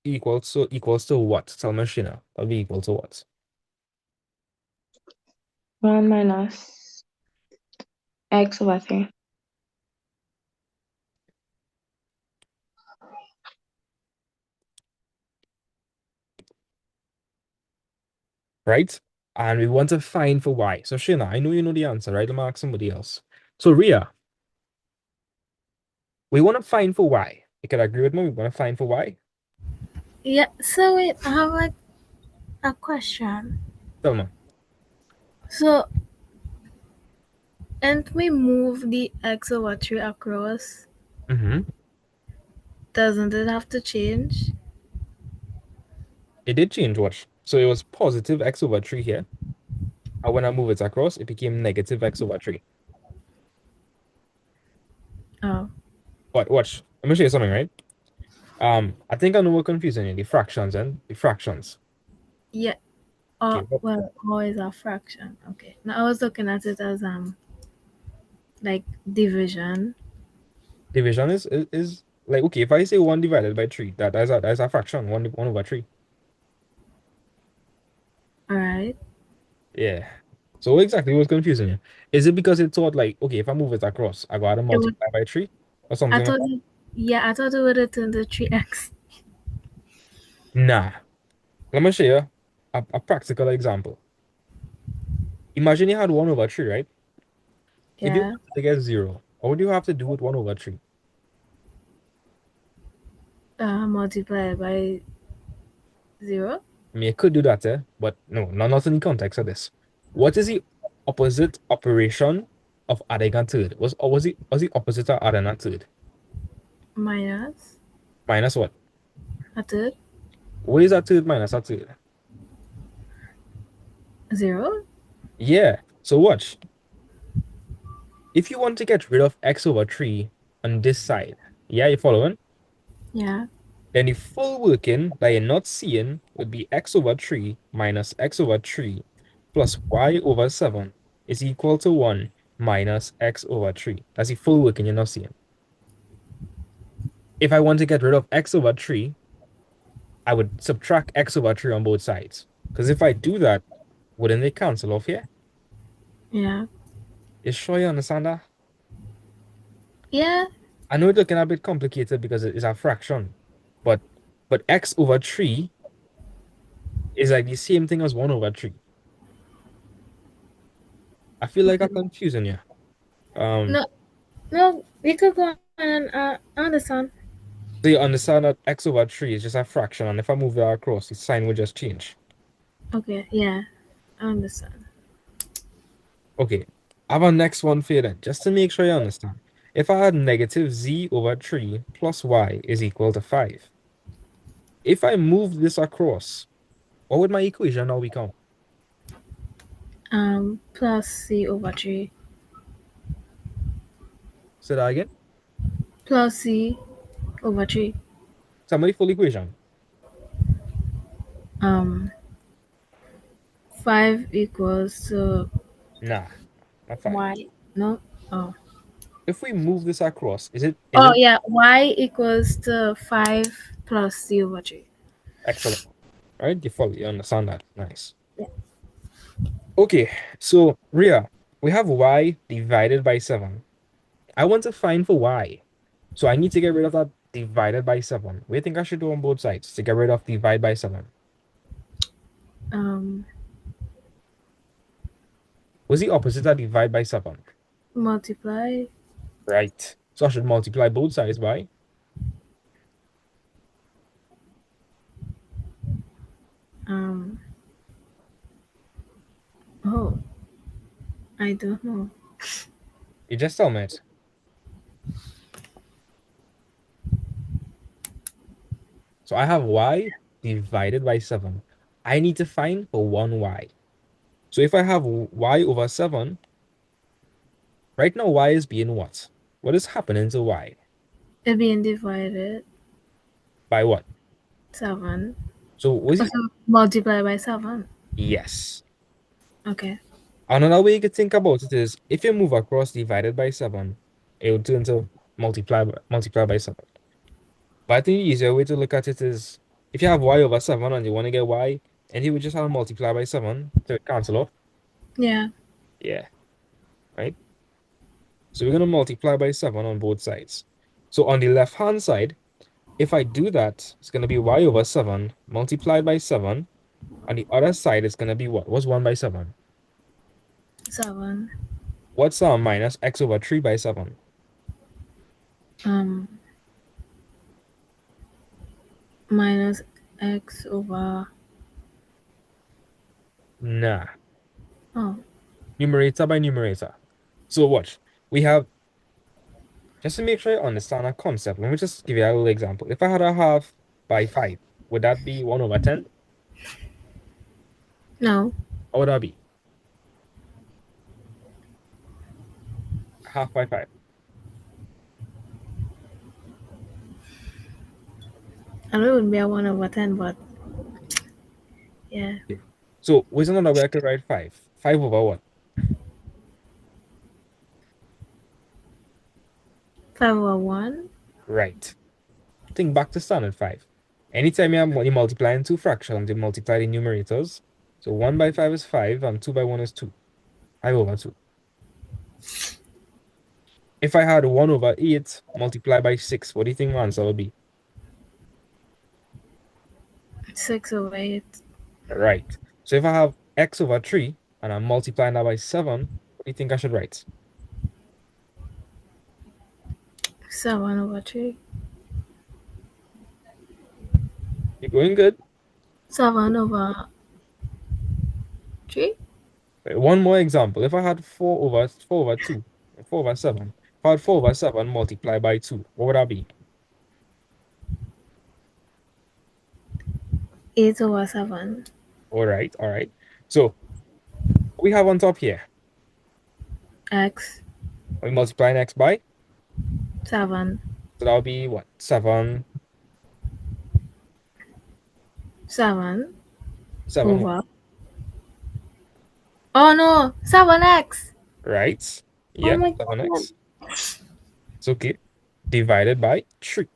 equals to what? Tell me, Sheena. That'll be equal to what? 1 minus x over 3. Right? And we want to find for y. So Sheena, I know you know the answer, right? I'm ask somebody else. So Ria, we want to find for y. You can agree with me? We want to find for y. Yeah, so wait, I have like a question. Tell me. So, and we move the x over 3 across, Mm-hmm. doesn't it have to change? It did change, watch. So it was positive x over 3 here. And when I move it across, it became negative x over 3. Oh, But watch, let me show you something, right? I think I know what confusing you, the fractions and the fractions. yeah. Okay, well, Well, how is a fraction? Okay. Now I was looking at it as like division. division is like, okay, if I say 1 divided by 3, that's a fraction, 1 over 3. All right. Yeah. So what exactly was confusing you? Is it because it thought like, okay, if I move it across, I gotta It would. multiply by 3 or I something like thought. that? Yeah, I thought it would have turned to 3x. Nah. Let me show you a practical example. Imagine you had 1 over 3, right? If you Yeah. want to get 0, what would you have to do with 1 over 3? Multiply by 0. I mean, you could do that, but no, not in the context of this. What is the opposite operation of adding a third? Was the opposite of adding a third? Minus Minus what? a third. What is a third minus a third? 0. Yeah. So watch. If you want to get rid of x over 3 on this side, yeah, you following? Yeah. Then the full working that you're not seeing would be x over 3 minus x over 3 plus y over 7 is equal to 1 minus x over 3. That's the full working you're not seeing. If I want to get rid of x over 3, I would subtract x over 3 on both sides. Because if I do that, wouldn't they cancel off here? Yeah. You sure you understand that? Yeah. I know it's looking a bit complicated because it is a fraction, but x over 3 is like the same thing as 1 over 3. I feel like I'm confusing you. Um, No. No. We could go on and understand. so you understand that x over 3 is just a fraction, and if I move that across, the sign will just change. Okay. Yeah. I understand. Okay, I have a next one for you then, just to make sure you understand. If I had negative z over 3 plus y is equal to 5, if I move this across, what would my equation now become? Plus c over 3. Say that again. plus c over 3. Somebody full equation. Um, 5 equals to Nah, not five. y. No? Oh. If we move this across, is Oh, it yeah. Y equals to 5 plus c over 3. excellent? Right? You follow, you understand that. Nice. Yeah. Okay, so Ria, we have y divided by 7. I want to find for y. So I need to get rid of that divided by 7. What do you think I should do on both sides to get rid of divide by 7? Um, What's the opposite of divide by 7? multiply. Right. So I should multiply both sides by Um, oh, I don't know. you just tell me it. So I have y divided by 7. I need to find for one y. So if I have y over 7, right now y is being what? What is happening to y? It being divided By what? 7. So was So it? multiply by 7. Yes. Okay. Another way you could think about it is if you move across divided by 7, it would turn to multiply by 7. But I think the easier way to look at it is if you have y over 7 and you want to get y, and you would just have to multiply by 7 to cancel off. Yeah. Yeah, right? So we're going to multiply by 7 on both sides. So on the left-hand side, if I do that, it's going to be y over 7 multiplied by 7. On the other side, it's going to be what? What's 1 by 7? 7. What's minus x over 3 by 7? Um, minus x over. Nah, Oh, numerator by numerator. So watch. We have, just to make sure you understand a concept, let me just give you a little example. If I had a half by 5, would that be 1 over 10? no. Or would that be half by 5? I know it would be a 1 over 10, but yeah. Okay. So what's another way I could write 5? 5 over what? 5 over 1. Right. Think back to standard 5. Anytime you're multiplying two fractions, you multiply the numerators. So 1 by 5 is 5 and 2 by 1 is 2. 5 over 2. If I had 1 over 8 multiplied by 6, what do you think my answer would be? 6 over 8. Right. So if I have x over 3 and I'm multiplying that by 7, what do you think I should write? 7 over 3. You're going good. 7 over 3. Wait, one more example. If I had 4 over 2, 4 over 7. If I had 4 over 7 multiplied by 2, what would that be? 8 over 7. All right, all right. So what we have on top here, X. we multiplying x by, 7. so that would be what? 7, 7 7 what? over. Oh no! 7x! Right? Oh Yep, my god. 7x. It's okay. Divided by 3.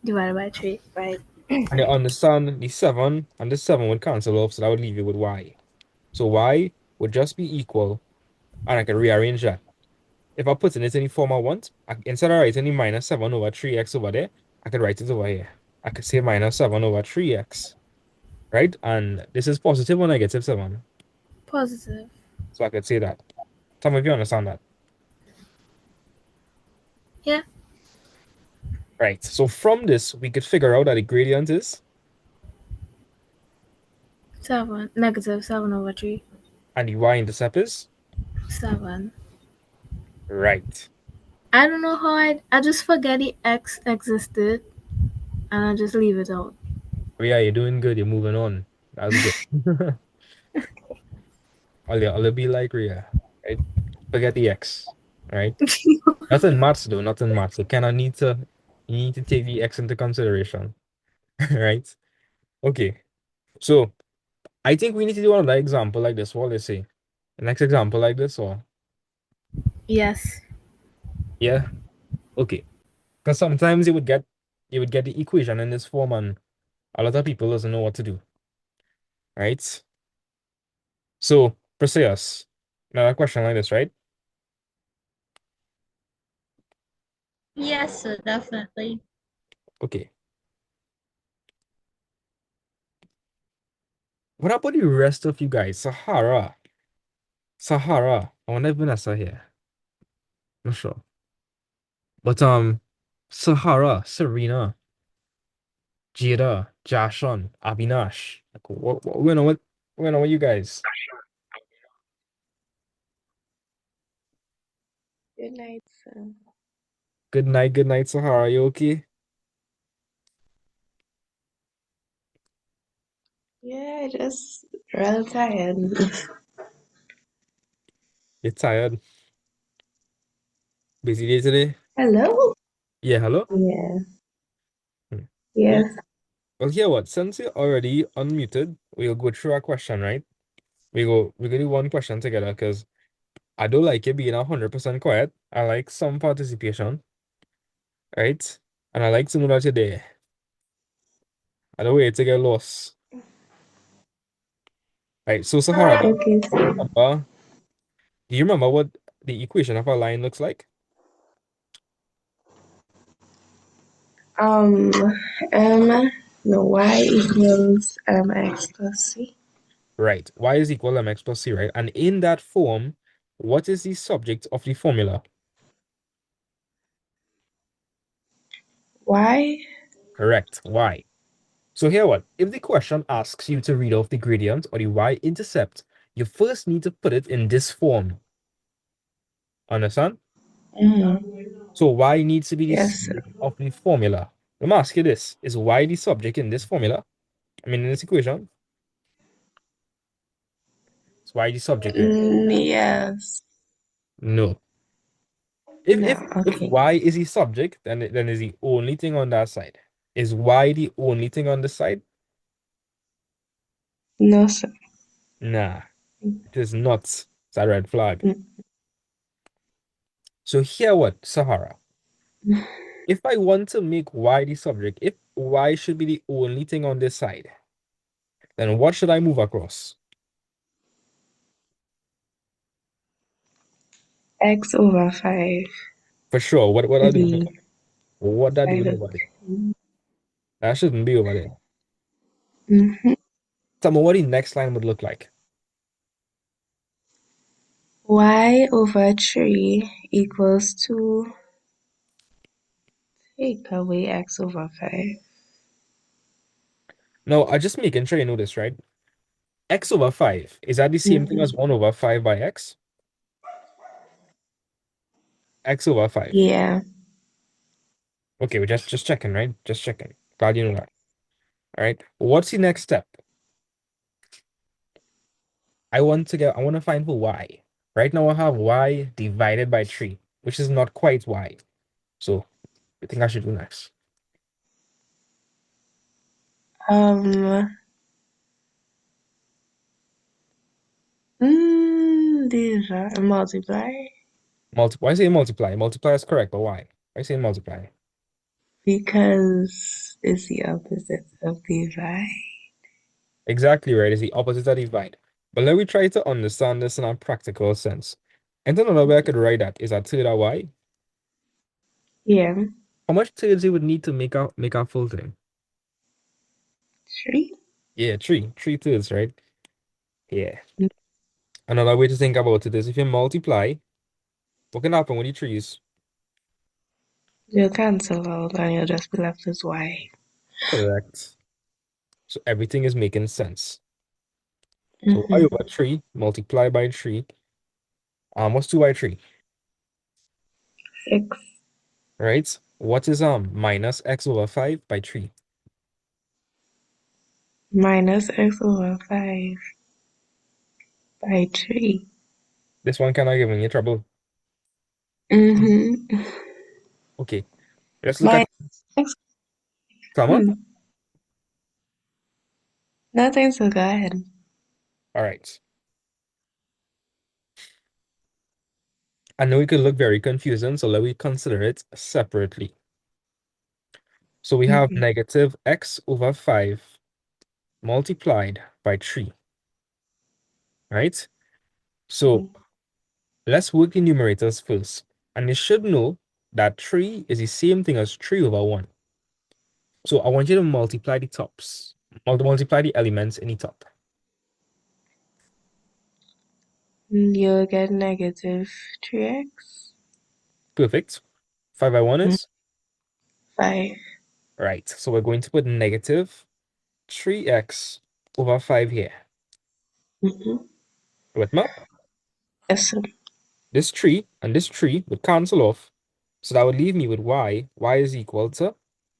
Divided by 3. Right. And you understand the 7 and the 7 would cancel off, so that would leave you with y. So y would just be equal, and I can rearrange that. If I put in it in the form I want, instead of writing the minus 7 over 3x over there, I could write it over here. I could say minus 7 over 3x, right? And this is positive or negative 7. Positive. So I could say that. Tell me if you understand that. Yeah. Right. So from this, we could figure out that the gradient is, 7. Negative 7 over 3. and the y-intercept is, 7. right. I don't know how I just forget the x existed and I just leave it out. But yeah, you're doing good. You're moving on. That's good. I'll be like Rhea, right? Forget the X. right? Not in maths though, not in maths. You need to take the x into consideration, right? Okay, so I think we need to do another example like this. What let's say the next example like this, or Yes. yeah, okay. Because sometimes you would get the equation in this form, and a lot of people doesn't know what to do, right? So Perseus, another question like this, right? Yes, sir, definitely. Okay. What about the rest of you guys? Sahara. I wonder if Vanessa here. Not sure. But Sahara, Serena, Jada, Jashon, Avinash. Like, we know what you guys. Good night, sir. Good night, Sahara. You okay? Yeah, just real tired. You tired? Busy day today? Hello? Yeah, hello? Yeah. Hmm. Yeah. Yes. Well, here what? Since you're already unmuted, we'll go through our question, right? We're gonna do one question together because I don't like it being 100% quiet. I like some participation, right? And I like to know that you're there. I don't wait to get lost. Right. So Sahara, Okay, sir. do you remember what the equation of a line looks like? Um, M, no, Y equals mx plus c. Right. Y is equal to mx plus c, right? And in that form, what is the subject of the formula? Y? Correct. Y. So here what? If the question asks you to read off the gradient or the y-intercept, you first need to put it in this form. Understand? Mm-hmm. So y needs to be the Yes, sir. subject of the formula. Let me ask you this. Is y the subject in this formula? I mean, in this equation? Is y the subject here? Yes. No. No, If okay. y is the subject, then is the only thing on that side. Is y the only thing on this side? No, sir. Nah, it is not. It's a red flag. Mm. So here what, Sahara? If I want to make y the subject, if y should be the only thing on this side, then what should I move across? X over 5 For sure. What I'll do? b What that doing divided over there? by That shouldn't be over there. mm-hmm. Tell me what the next line would look like. Y over 3 equals 2. Take away x over 5. No, I just making sure you know this, right? X over 5, is that the same thing Mm-hmm. as 1 over 5 by x? X over 5. Yeah. Okay, we're just checking, right? Just checking. Glad you know that. All right. What's the next step? I want to find for y. Right now I have y divided by 3, which is not quite y. So I think I should do next. Um. These are multiply Multiply. I say multiply. Multiply is correct, but why? I say multiply. because it's the opposite of divide. Exactly right. It's the opposite of divide. But let me try to understand this in a practical sense. And then another way I could write that is a third of y. Yeah. How much thirds you would need to make a full thing? 3. Yeah, three. Three thirds, right? Yeah. Another way to think about it is if you multiply, what can happen with the trees? You'll cancel out and you'll just be left with y. Correct. So everything is making sense. So y Mm-hmm. over 3 multiply by 3. What's 2 by 3? 6 Right? What is minus x over 5 by 3? minus x over 5 by 3. This one cannot give me trouble. Mm-hmm. Okay, let's look My at next, Summer. hmm, nothing, so go ahead. All right. I know it could look very confusing, so let me consider it separately. So we have Mm-hmm. negative x over 5 multiplied by 3, right? So let's work the numerators first. And you should know that 3 is the same thing as 3 over 1. So I want you to multiply the tops, multiply the elements in the top. You'll get negative 3x. Perfect. 5 by 1 Mm, is? 5. Right. So we're going to put negative 3x over 5 here. Mm-hmm. With me? Yes, sir. This 3 and this 3 would cancel off. So that would leave me with y. Y is equal to,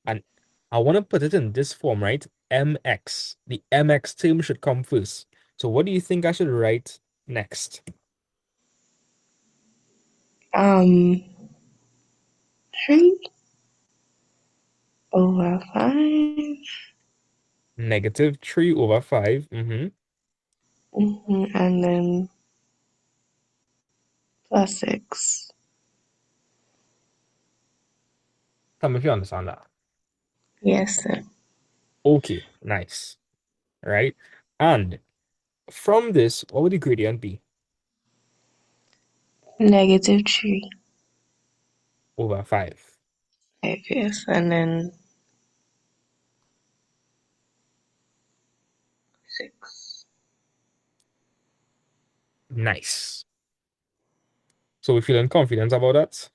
and I want to put it in this form, right? mx. The mx term should come first. So what do you think I should write next? Um, 3 over 5. Negative 3 over 5. Mm-hmm. And then plus 6. Tell me if you understand that. Yes, sir. Okay, nice. Right? And from this, what would the gradient be? Negative 3. Over 5. 5, yes. And then 6. Nice. So we feeling confident about that?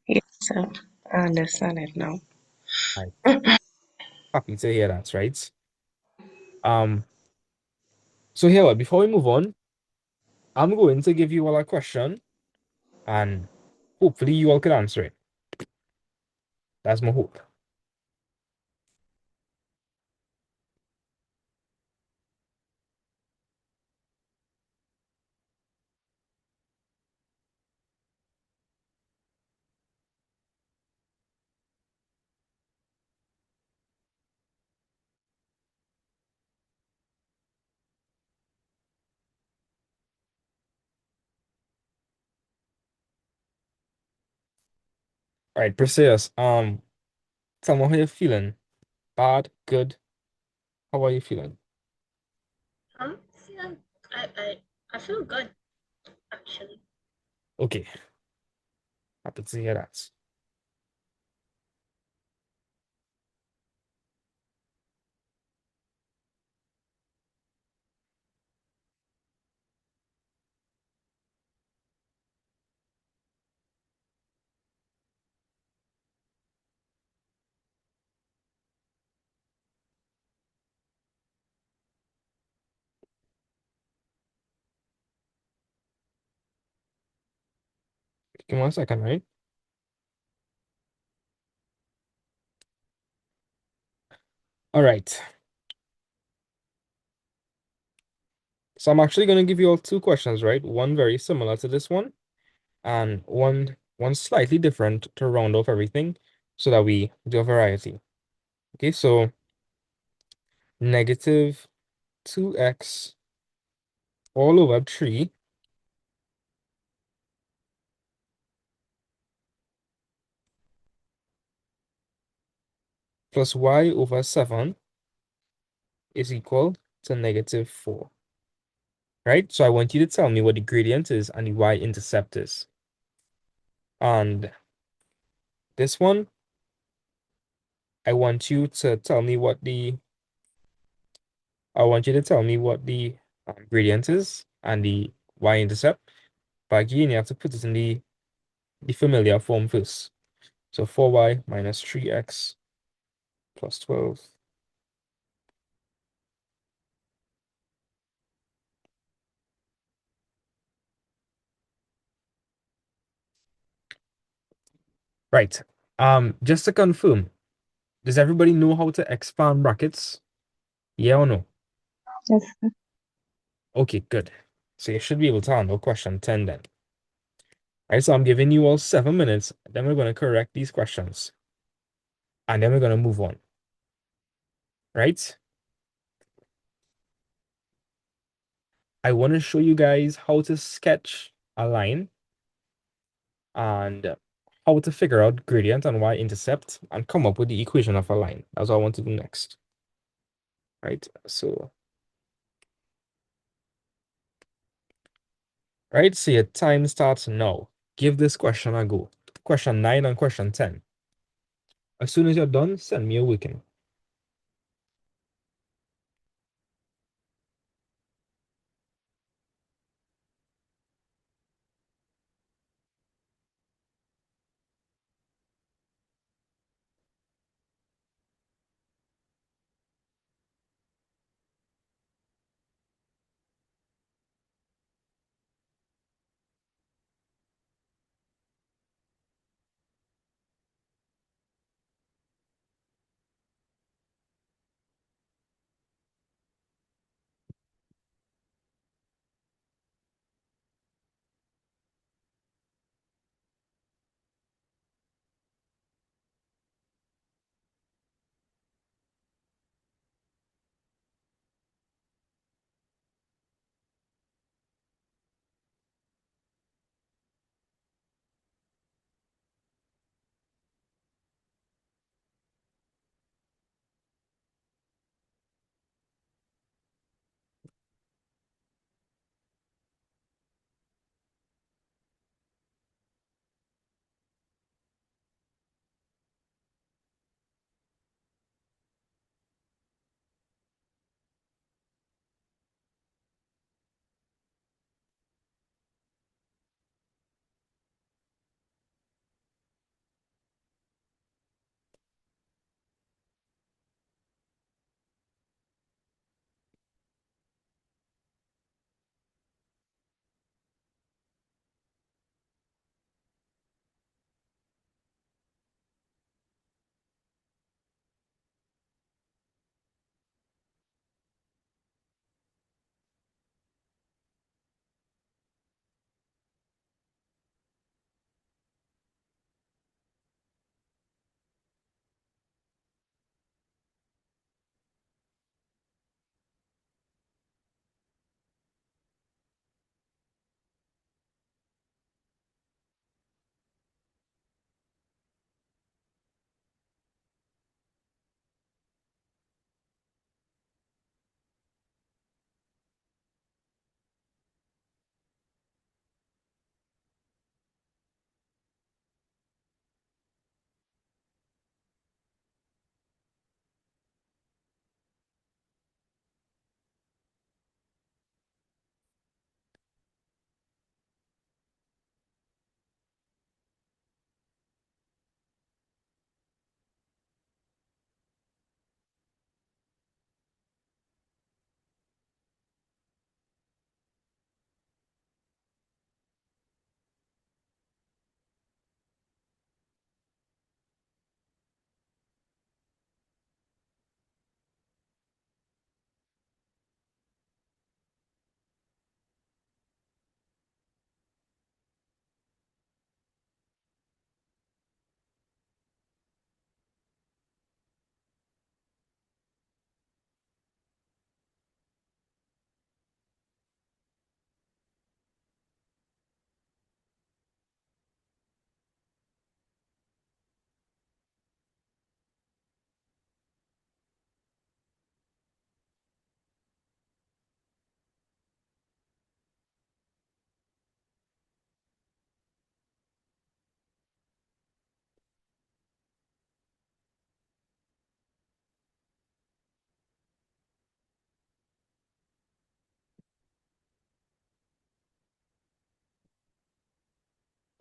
Yes, sir. I understand it now. Right. Happy to hear that, right? Um, so here, before we move on, I'm going to give you all a question and hopefully you all can answer it. That's my hope. All right, Perseus, tell me how you're feeling. Bad, good. How are you feeling? I'm feeling, I, I, I feel good, actually. Okay, happy to hear that. Give me 1 second, right? All right. So I'm actually going to give you all two questions, right? One very similar to this one, and one slightly different to round off everything so that we do a variety. Okay, so negative 2x all over 3 plus y over 7 is equal to negative 4, right? So I want you to tell me what the gradient is and the y-intercept is. And this one, I want you to tell me what the I want you to tell me what the gradient is and the y-intercept. But again, you have to put it in the familiar form first. So 4y minus 3x plus 12. Right. Just to confirm, does everybody know how to expand brackets? Yeah or no? Yes. Okay, good. So you should be able to handle question 10 then. All right, so I'm giving you all 7 minutes. Then we're going to correct these questions. And then we're going to move on. Right? I want to show you guys how to sketch a line and how to figure out gradient and y-intercept and come up with the equation of a line. That's what I want to do next. Right? So, right, so your time starts now. Give this question a go. Question 9 and question 10. As soon as you're done, send me a weekend.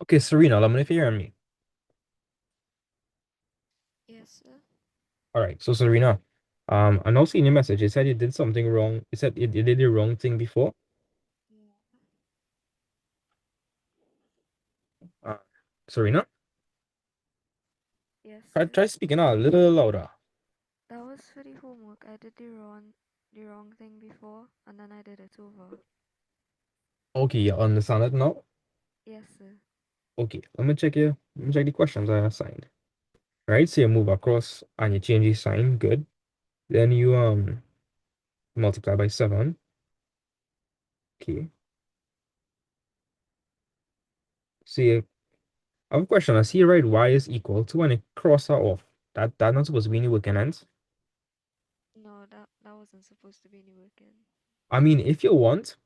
Okay, Serena, let me know if you're hearing me. Yes, sir. All right, so Serena, I now seeing your message. You said you did something wrong. You said you did the wrong thing before. Yeah. Uh, Serena, Yes, try, sir. try speaking a little louder. That was for the homework. I did the wrong thing before, and then I did it over. Okay, you understand it now? Yes, sir. Okay, let me check the questions I assigned. Right, so you move across and you change the sign, good. Then you multiply by 7. Okay. So you I have a question. I see you write y is equal to when you cross that off. That's not supposed to be any working ends. No, that wasn't supposed to be any working. I mean, if you want,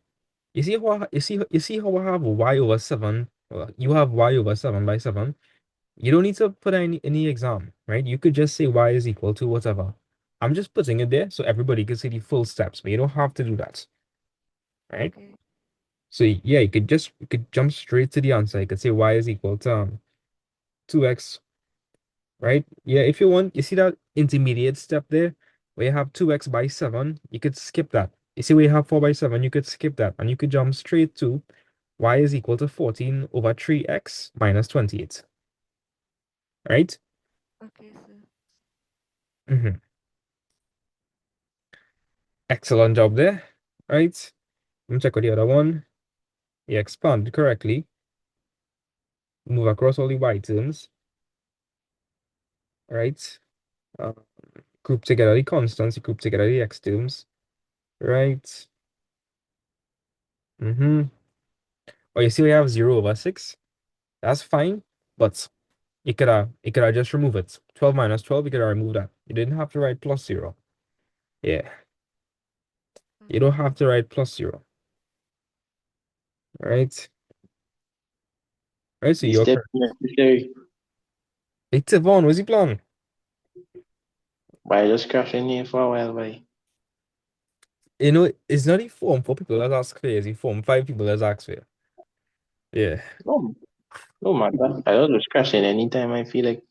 you see how I have y over 7. You have y over 7 by 7. You don't need to put any exam, right? You could just say y is equal to whatever. I'm just putting it there so everybody can see the full steps, but you don't have to do that, right? Okay. So yeah, you could jump straight to the answer. You could say y is equal to 2x, right? Yeah, if you want, you see that intermediate step there where you have 2x by 7, you could skip that. You see where you have 4 by 7, you could skip that and you could jump straight to y is equal to 14 over 3x minus 28, right? Okay, sir. Hmm. Excellent job there, right? Let me check with the other one. You expand correctly. Move across all the y terms, right? Uh, Group together the constants, you group together the x terms, right? Mm-hmm. Oh, you see we have 0 over 6. That's fine, but you could have just remove it. 12 minus 12, you could have removed that. You didn't have to write plus 0. Yeah, you don't Okay. have to write plus 0. Right? Right, so It's you're definitely correct. necessary. Hey, Tivon, what's your plan? Why just crashing here for a while, boy? You know, it's not a form for people that ask for you, it's a form 5 people that ask for you. Yeah. No, no matter. I don't just crashing anytime I feel like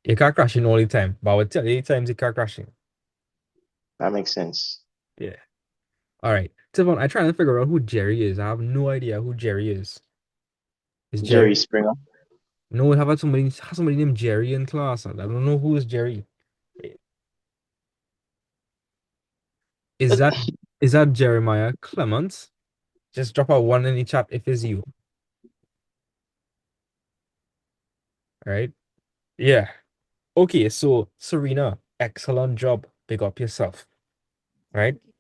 You can't crashing all the time, but I would tell you the times you can't crashing. that makes sense. Yeah. All right. Tivon, I'm trying to figure out who Jerry is. I have no idea who Jerry is. Is Jerry? Jerry Springer. No, we have somebody named Jerry in class. And I don't know who is Jerry. Is that is that Jeremiah Clements? Just drop a one in the chat if it's you. All right. Yeah. Okay, so Serena, excellent job. Pick up yourself. All right. Thank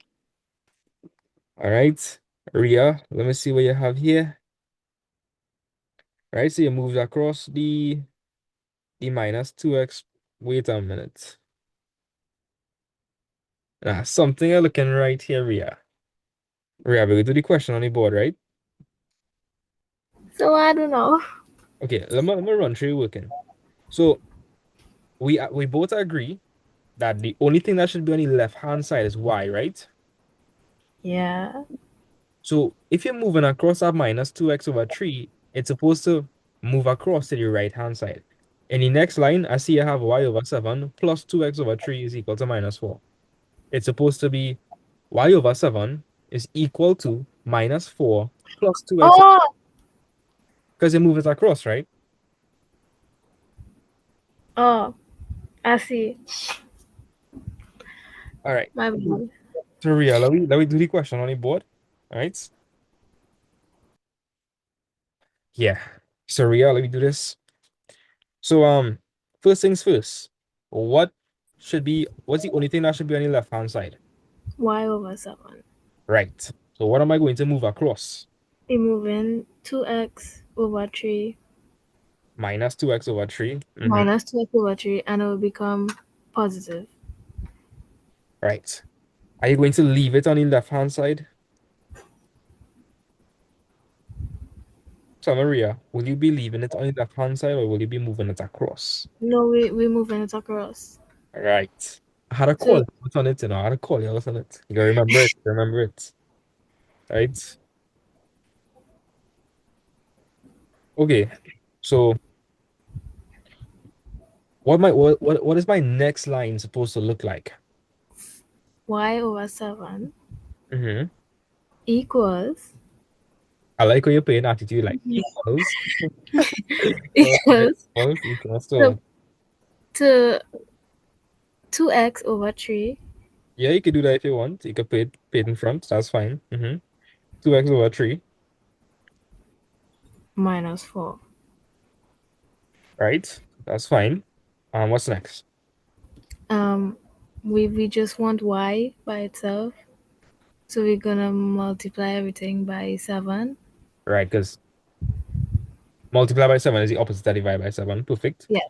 you. All right. Ria, let me see what you have here. All right, so you moved across the minus 2x. Wait a minute. Something you're looking right here, Ria. Ria, we go to the question on the board, right? So I don't know. Okay, let me run through your working. So we both agree that the only thing that should be on the left hand side is y, right? Yeah. So if you're moving across that minus 2x over 3, it's supposed to move across to the right hand side. In the next line, I see you have y over 7 plus 2x over 3 is equal to minus 4. It's supposed to be y over 7 is equal to minus 4 plus 2x Oh, because you move it across, right? oh, I see. All right. My bad. So Ria, let me do the question on the board. All right. Yeah. So Ria, let me do this. So first things first. What what's the only thing that should be on the left hand side? Y over 7. Right. So what am I going to move across? Removing 2x over 3 Minus 2x over 3. minus 2x over 3, and it will become positive. Right. Are you going to leave it on the left hand side? So Maria, will you be leaving it on the left hand side or will you be moving it across? No, we're moving it across. Right. I had a call So, out on it, I had a call out on it. You gotta remember it. Remember it. Right? Okay. So what is my next line supposed to look like? y over 7 Mm-hmm. equals I like how you're playing attitude like equals. Right. equals Equals to, to to 2x over 3 yeah, you could do that if you want. You could pay it in front. That's fine. 2x over 3. minus 4. Right? That's fine. What's next? Um, we just want y by itself, so we're gonna multiply everything by 7. Right, because multiply by 7 is the opposite of divide by 7. Perfect. Yeah,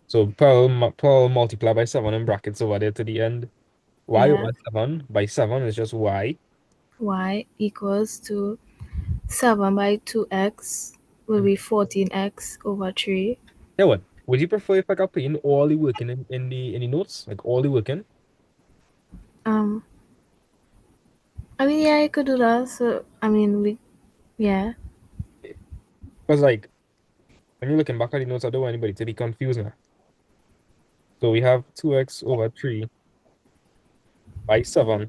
So Pearl multiply by 7 in brackets over there to the end. Y yeah. over 7 by 7 is just y. Y equals to 7 by 2x will Mhm. be 14x over 3. Yeah, what? Would you prefer if I got put in all the working in the notes? Like all the working? Um, I mean, yeah, you could do that. So, I mean, yeah. Because like when you're looking back at the notes, I don't want anybody to be confused now. So we have 2x over 3 by 7,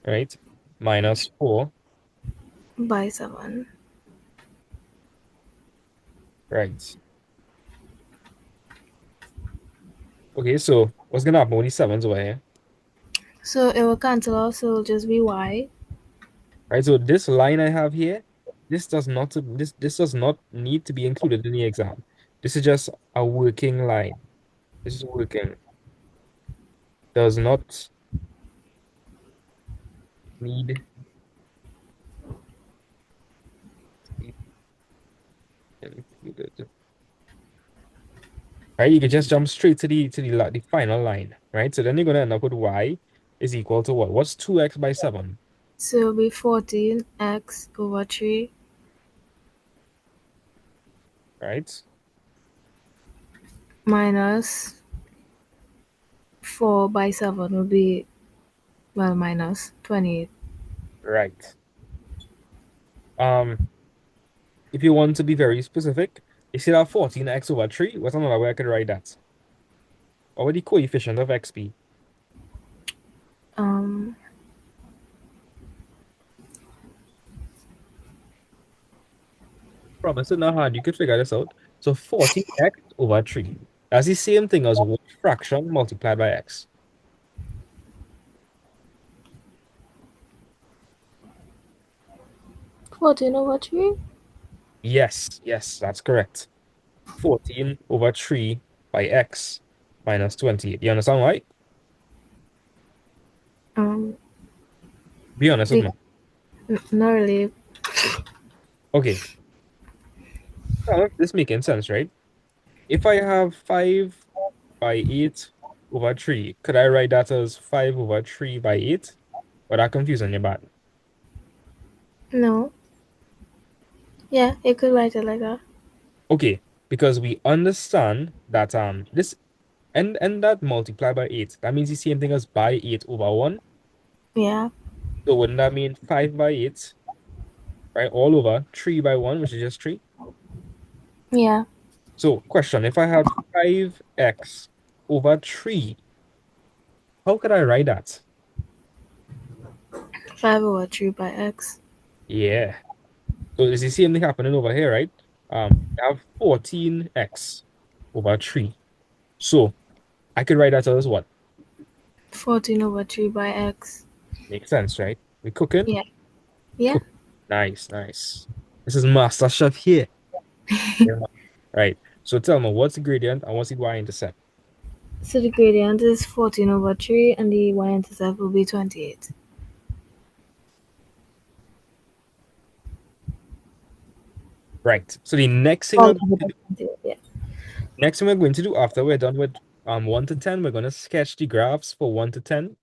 right? Minus 4, By 7. right? Okay, so what's gonna happen when these sevens over here? So it will cancel out, so it'll just be y. Right, so this line I have here, this does not need to be included in the exam. This is just a working line. This is working. Does not need to be included. Right, you can just jump straight to the final line, right? So then you're gonna end up with y is equal to what? What's 2x by 7? So it'll be 14x over 3 Right? minus 4 by 7 will be, well, minus 28. Right. Um, if you want to be very specific, you see that 14x over 3? What's another way I could write that? What would the coefficient of x be? Um, Promise it's not hard. You could figure this out. So 14x over 3. That's the same thing as one fraction multiplied by x. 14 over 3? Yes, yes, that's correct. 14 over 3 by x minus 28. You understand why? Um, Be honest with be, me. not really. Okay, this making sense, right? If I have 5 by 8 over 3, could I write that as 5 over 3 by 8? Or that confusing you bad? No. Yeah, you could write it like that. Okay, because we understand that this and that multiply by 8, that means the same thing as by 8 over 1. Yeah, So wouldn't that mean 5 by 8, right? All over 3 by 1, which is just 3. yeah. So question, if I had 5x over 3, how could I write that? 5 over 3 by x. Yeah. So it's the same thing happening over here, right? I have 14x over 3. So I could write that as what? 14 over 3 by x. Makes sense, right? We cooking? Yeah. Yeah. Cook. Nice, nice. This is Master Chef here. Yeah. Right. So tell me, what's the gradient and what's the y-intercept? So the gradient is 14 over 3 and the y-intercept will be 28. Right. So the next thing All we're over going to do, 28, yeah. next thing we're going to do after we're done with 1 to 10, we're going to sketch the graphs for 1 to 10.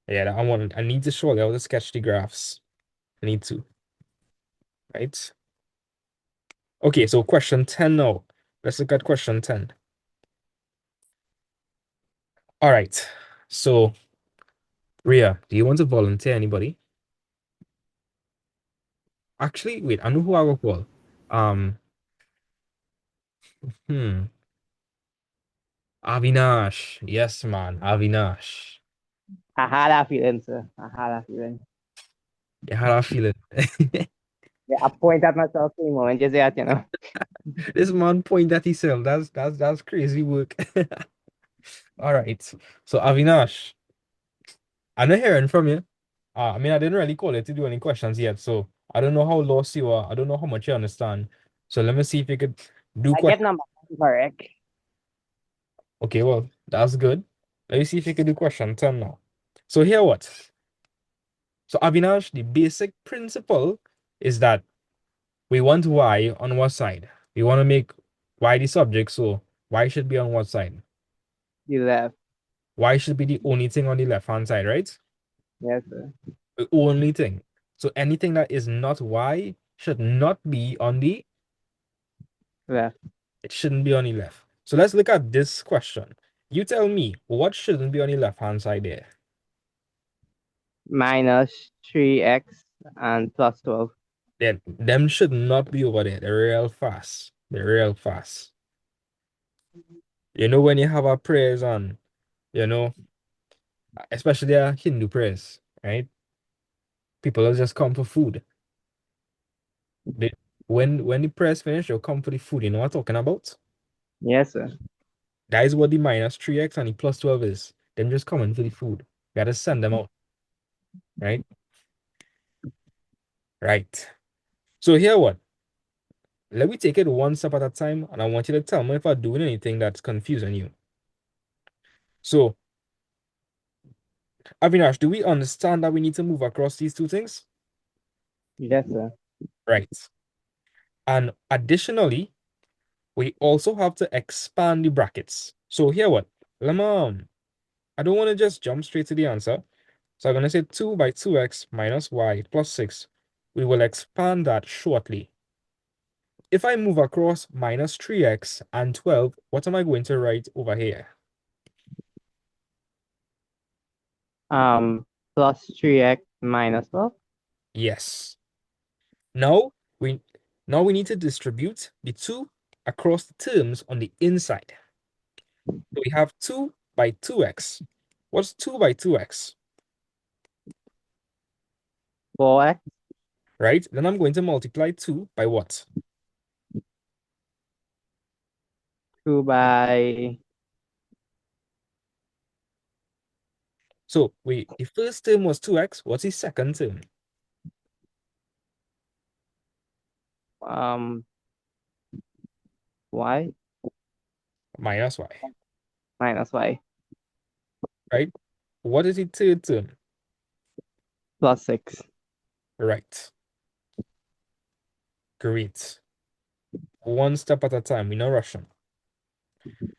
Yeah, I need to show you how to sketch the graphs. I need to, right? Okay, so question 10 now. Let's look at question 10. All right. So, Ria, do you want to volunteer anybody? Actually, wait, I know who I will call. Um, hmm. Avinash. Yes, man. Avinash. I had a feeling, sir. I had a feeling. Yeah, how I feel it. Yeah, I point at myself for a moment, just that, This man point at himself. That's crazy work. All right. So I'm not hearing from you. I mean, I didn't really call it to do any questions yet. So I don't know how lost you are. I don't know how much you understand. So let me see if you could do I get question. number correct. Okay, well, that's good. Let me see if you can do question 10 now. So here what? So Avinash, the basic principle is that we want y on what side? We want to make y the subject, so y should be on what side? You left. Y should be the only thing on the left-hand side, right? Yes, sir. The only thing. So anything that is not y should not be on the, Left. it shouldn't be on the left. So let's look at this question. You tell me what shouldn't be on the left-hand side there? Minus 3x and plus 12. Then them should not be over there. They're real fast. They're real fast. You know when you have a prayers on, you know, especially a Hindu prayers, right? People will just come for food. They, when the prayers finish, they'll come for the food. You know what I'm talking about? Yes, sir. That is what the minus 3x and the plus 12 is. Them just coming for the food. You gotta send them out, right? Right. So here what? Let me take it one step at a time, and I want you to tell me if I'm doing anything that's confusing you. So, Avinash, do we understand that we need to move across these two things? Yes, sir. Right. And additionally, we also have to expand the brackets. So here what? I don't want to just jump straight to the answer. So I'm going to say 2 by 2x minus y plus 6. We will expand that shortly. If I move across minus 3x and 12, what am I going to write over here? Plus 3x minus 12. Yes. Now we now we need to distribute the 2 across the terms on the inside. So we have 2 by 2x. What's 2 by 2x? 4x. Right? Then I'm going to multiply 2 by what? 2 by So the first term was 2x. What's the second term? um y Minus y. minus y Right? What is the third term? plus 6. Right. Great. One step at a time. We're not rushing.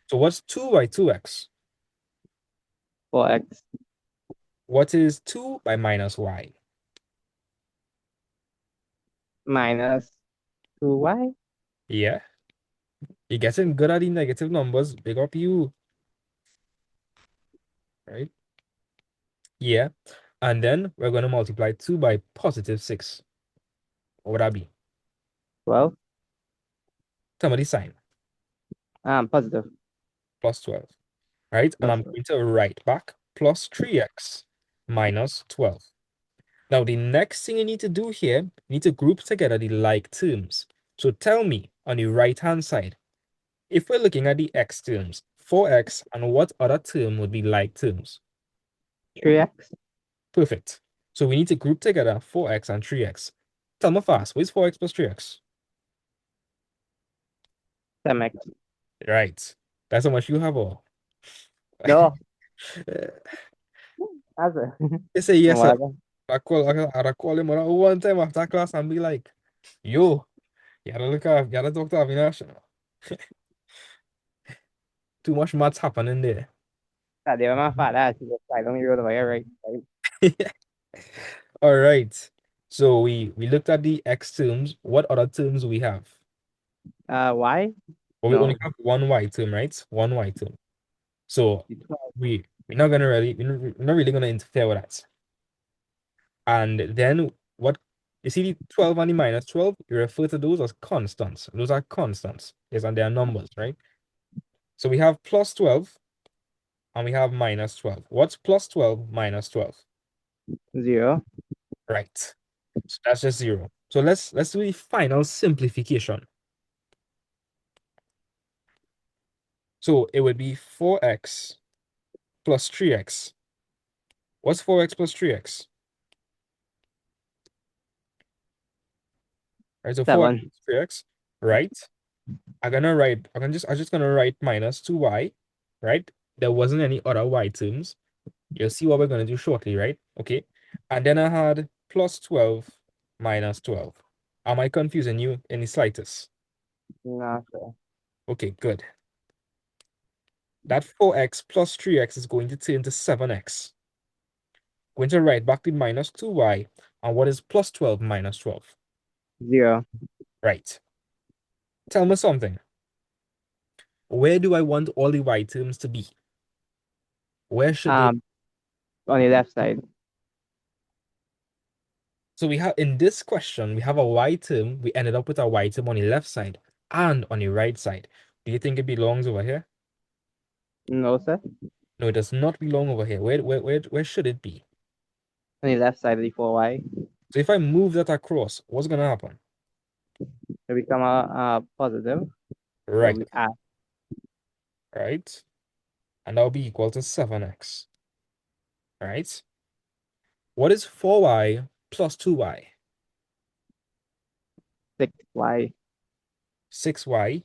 So what's 2 by 2x? 4x What is 2 by minus y? minus 2y. Yeah. You're getting good at the negative numbers. Big up you. Right? Yeah. And then we're going to multiply 2 by positive 6. What would that be? 12. Tell me the sign. Positive. Plus 12. Right? And Plus I'm 12. going to write back plus 3x minus 12. Now, the next thing you need to do here, you need to group together the like terms. So tell me on the right-hand side, if we're looking at the x terms, 4x, and what other term would be like terms? 3x. Perfect. So we need to group together 4x and 3x. Tell me fast, what's 4x plus 3x? 7x. Right. That's how much you have all. No. That's it. They say yes, sir. Well, I call him one time after class and be like, yo, you gotta talk to Avinash. Too much maths happening there. that day when my father actually just I don't even know why right. All right. So we looked at the x terms. What other terms do we have? Y? Well, we only No. have one y term, right? One y term. So The 12. we're not really gonna interfere with that. And then what you see the 12 and the minus 12, you refer to those as constants. Those are constants. Yes, and they are numbers, right? So we have plus 12 and we have minus 12. What's plus 12 minus 12? 0. Right. So that's just 0. So let's do the final simplification. So it would be 4x plus 3x. What's 4x plus 3x? Right? So 4y 7. 3x, right? I'm just gonna write minus 2y, right? There wasn't any other y terms. You'll see what we're gonna do shortly, right? Okay. And then I had plus 12 minus 12. Am I confusing you in the slightest? Not sure. Okay, good. That 4x plus 3x is going to turn to 7x. Going to write back the minus 2y. And what is plus 12 minus 12? 0. Right. Tell me something. Where do I want all the y terms to be? Where should they? Um, on the left side. So we have in this question, we have a y term. We ended up with a y term on the left side and on the right side. Do you think it belongs over here? No, sir. No, it does not belong over here. Where should it be? On the left side of the 4y. So if I move that across, what's gonna happen? It become a positive. So Right, we add right? And that'll be equal to 7x, right? What is 4y plus 2y? 6y. 6y.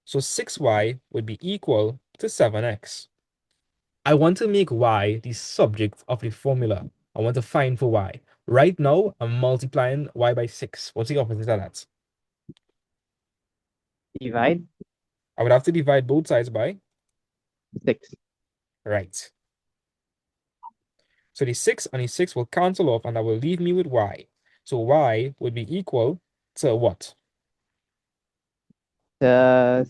So 6y would be equal to 7x. I want to make y the subject of the formula. I want to find for y. Right now, I'm multiplying y by 6. What's the opposite of that? Divide I would have to divide both sides by, 6. right. So the 6 and the 6 will cancel off, and that will leave me with y. So y would be equal to what? The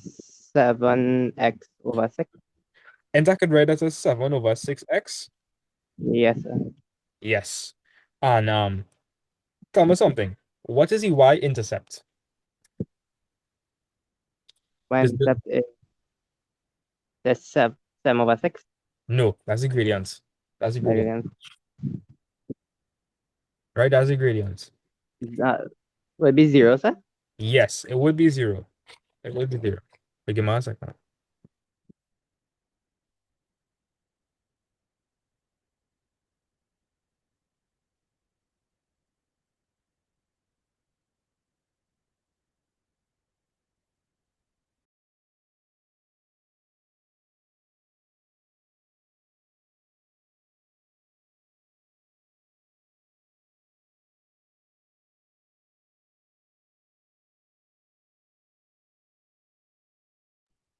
7x over 6. And I could write that as 7 over 6x. Yes, sir. Yes. And tell me something. What is the y-intercept? My intercept is the 7 over 6. No, that's the gradient. That's the gradient. Again, Right? That's the gradient. that would be 0, sir. Yes, it would be 0. It would be 0. Wait, give me a second.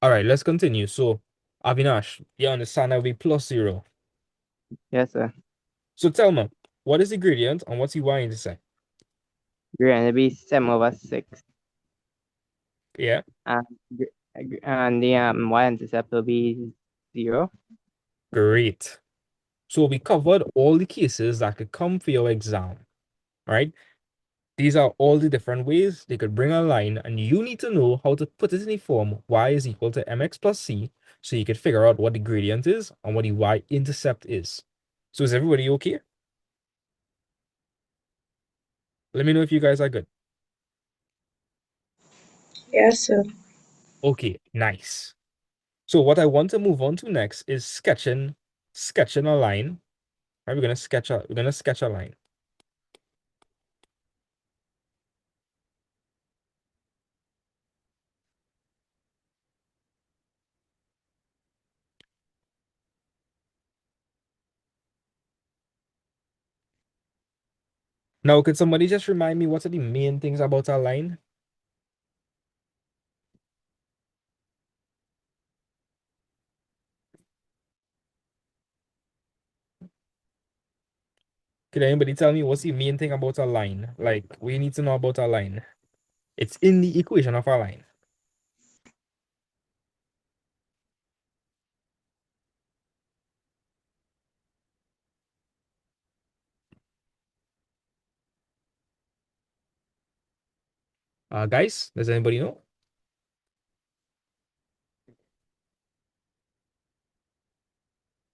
All right, let's continue. So, Avinash, you understand that will be plus 0. Yes, sir. So tell me, what is the gradient and what's the y-intercept? You're going to be 7 over 6. Yeah, And, and the y-intercept will be 0. great. So we covered all the cases that could come for your exam, right? These are all the different ways they could bring a line, and you need to know how to put it in the form y is equal to mx plus c, so you could figure out what the gradient is and what the y-intercept is. So is everybody okay? Let me know if you guys are good. Yes, sir. Okay, nice. So what I want to move on to next is sketching a line. Right, we're gonna sketch a line. Now, could somebody just remind me what are the main things about a line? Could anybody tell me what's the main thing about a line? Like, we need to know about a line. It's in the equation of a line. Guys, does anybody know?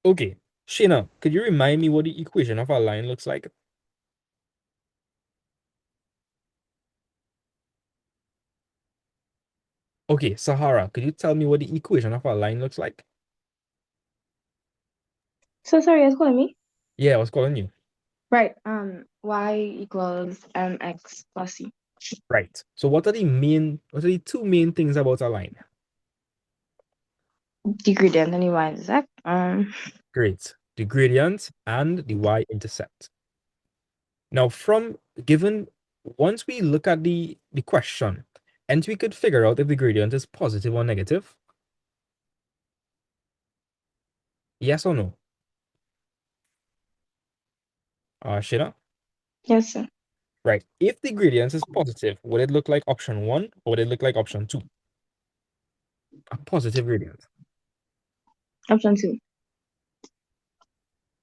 Okay, Shayna, could you remind me what the equation of a line looks like? Okay, Sahara, could you tell me what the equation of a line looks like? So sorry, it's calling me. Yeah, I was calling you. Right. Y equals mx plus c. Right. So what are the two main things about a line? The gradient and the y-intercept. Great. The gradient and the y-intercept. Now, once we look at the question, and we could figure out if the gradient is positive or negative. Yes or no? Shina? Yes, sir. Right. If the gradient is positive, would it look like option 1 or would it look like option 2? A positive gradient. Option 2.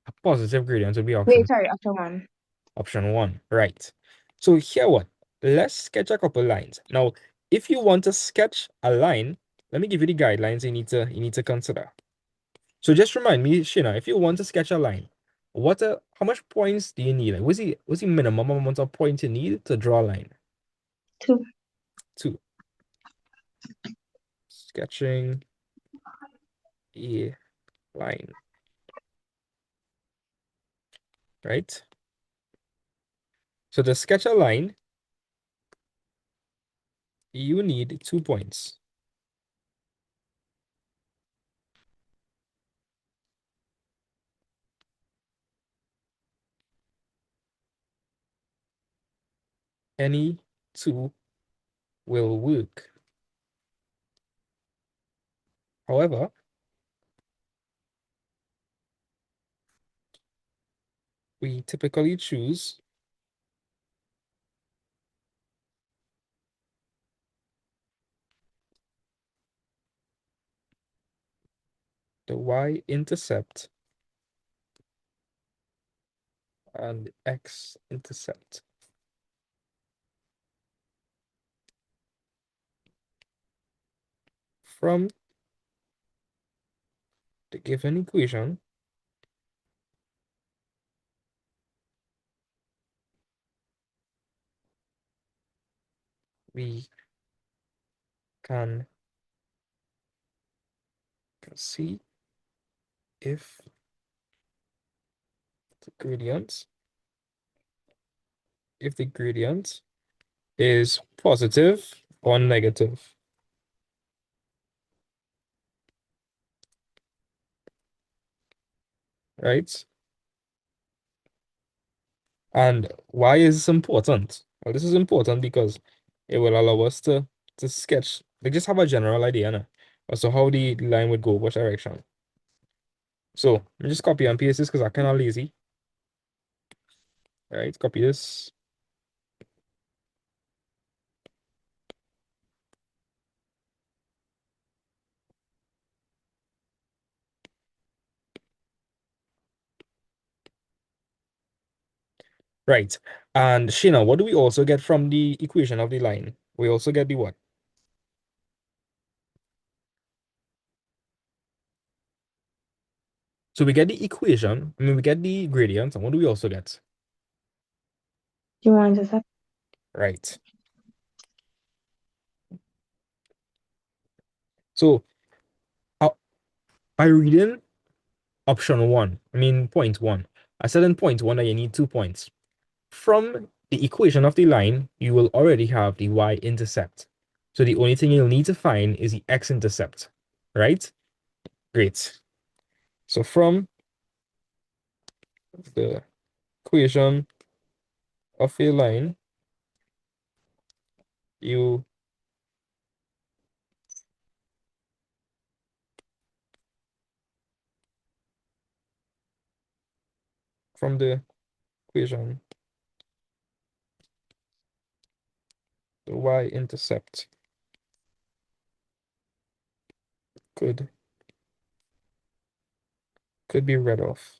A positive gradient would be Wait, sorry, option 1. option 1. Right. So here what? Let's sketch a couple lines. Now, if you want to sketch a line, let me give you the guidelines you need to consider. So just remind me, Shina, if you want to sketch a line, how much points do you need? Like, what's the minimum amount of points you need to draw a line? 2. 2. Sketching a line, right? So to sketch a line, you need 2 points. Any 2 will work. However, we typically choose the y-intercept and x-intercept. From the given equation, we can see if the gradient is positive or negative, right? And why is this important? Well, this is important because it will allow us to sketch, like just have a general idea now, as to how the line would go, which direction. So let me just copy and paste this because I'm kind of lazy. All right, copy this. Right. And Shina, what do we also get from the equation of the line? We also get the what? So we get the equation, we get the gradient, and what do we also get? The y-intercept. Right. So uh, by reading option 1, point 1, I said in point 1 that you need 2 points. From the equation of the line, you will already have the y-intercept. So the only thing you'll need to find is the x-intercept, right? Great. So from the equation of a line, you from the equation, the y-intercept could be read off.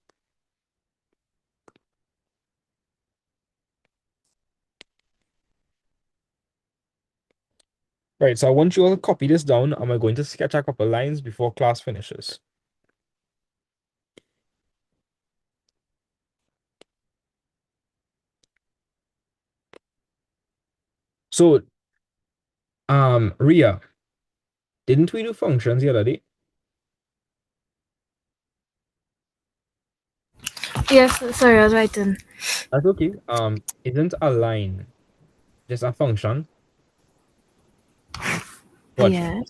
Right, so I want you all to copy this down. I'm going to sketch a couple lines before class finishes. So, Ria, didn't we do functions the other day? Yes, sorry, I was writing. That's okay. Isn't a line just a function. Watch. Yeah.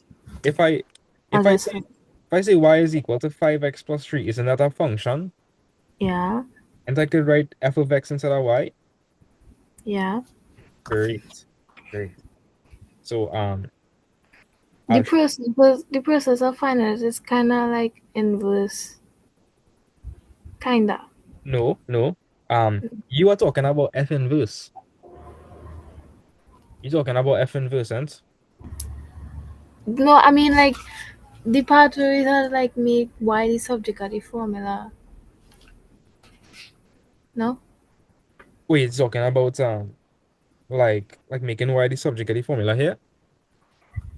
If I I if I just say if I say y is equal to 5x plus 3, isn't that a function? yeah, And I could write f of x instead of y. yeah. Great. Great. So The I'll process was the process of finding it is kind of like inverse, kinda. no. You are talking about f inverse. You're talking about f inverse, and No, I mean like the part where it had like make y the subject of the formula. No, wait, it's talking about like making y the subject of the formula here.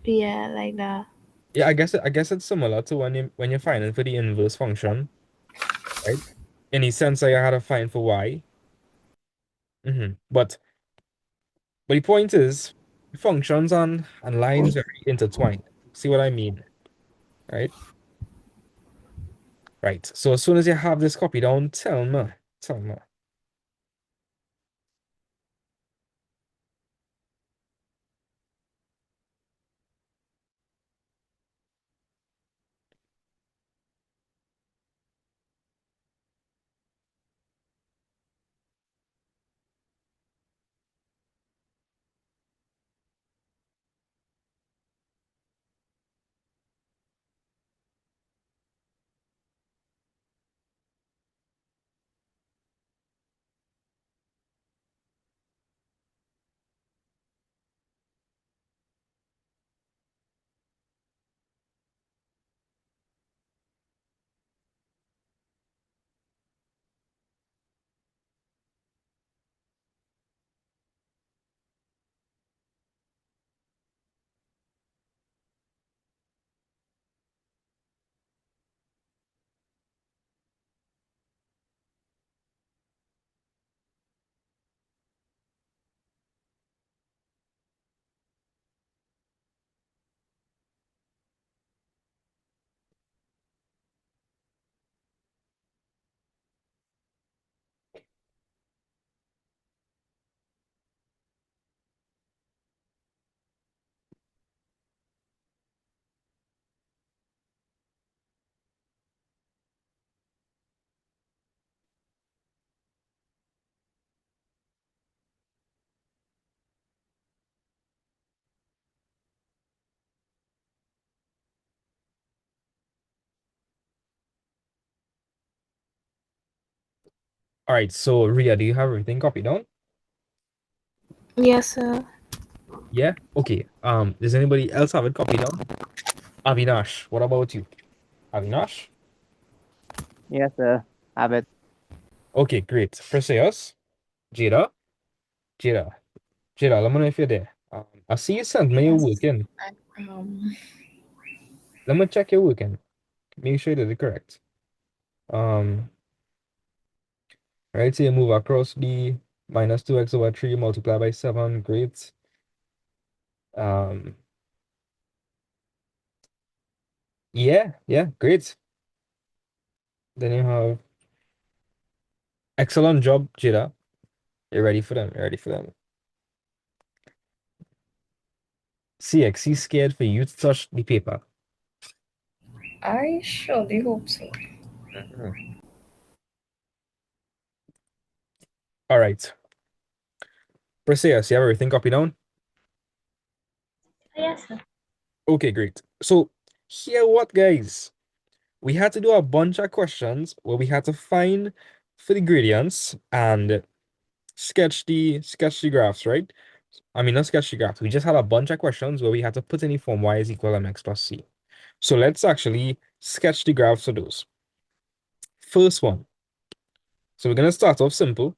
yeah, like that. Yeah, I guess it's similar to when you're finding for the inverse function, right? In the sense that you had to find for y. But the point is, functions and lines are intertwined. See what I mean, right? Right. So as soon as you have this copy down, tell me, tell me. All right. So Ria, do you have everything copied down? Yes, sir. Yeah. Okay. Does anybody else have it copied down? Avinash, what about you? Avinash? Yes, sir. Have it. Okay, great. Perseus, Jada, Jada, Jada. Let me know if you're there. I see you sent me your Yes. working. Um, Let me check your working. Make sure you did it correct. Um, right, so you move across the minus 2x over 3 multiplied by 7. Great. Um, yeah, great. Then you have excellent job, Jada. You're ready for them. You're ready for them. CX, he's scared for you to touch the paper. I surely hope so. Mhm. All right. Perseus, you have everything copied down? Yes, sir. Okay, great. So here what, guys? We had to do a bunch of questions where we had to find for the gradients and sketch the graphs, right? I mean, not sketch the graphs. We just had a bunch of questions where we had to put in the form y is equal to mx plus c. So let's actually sketch the graphs for those. First one. So we're gonna start off simple.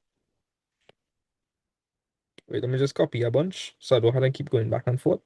Wait, let me just copy a bunch so I don't have to keep going back and forth.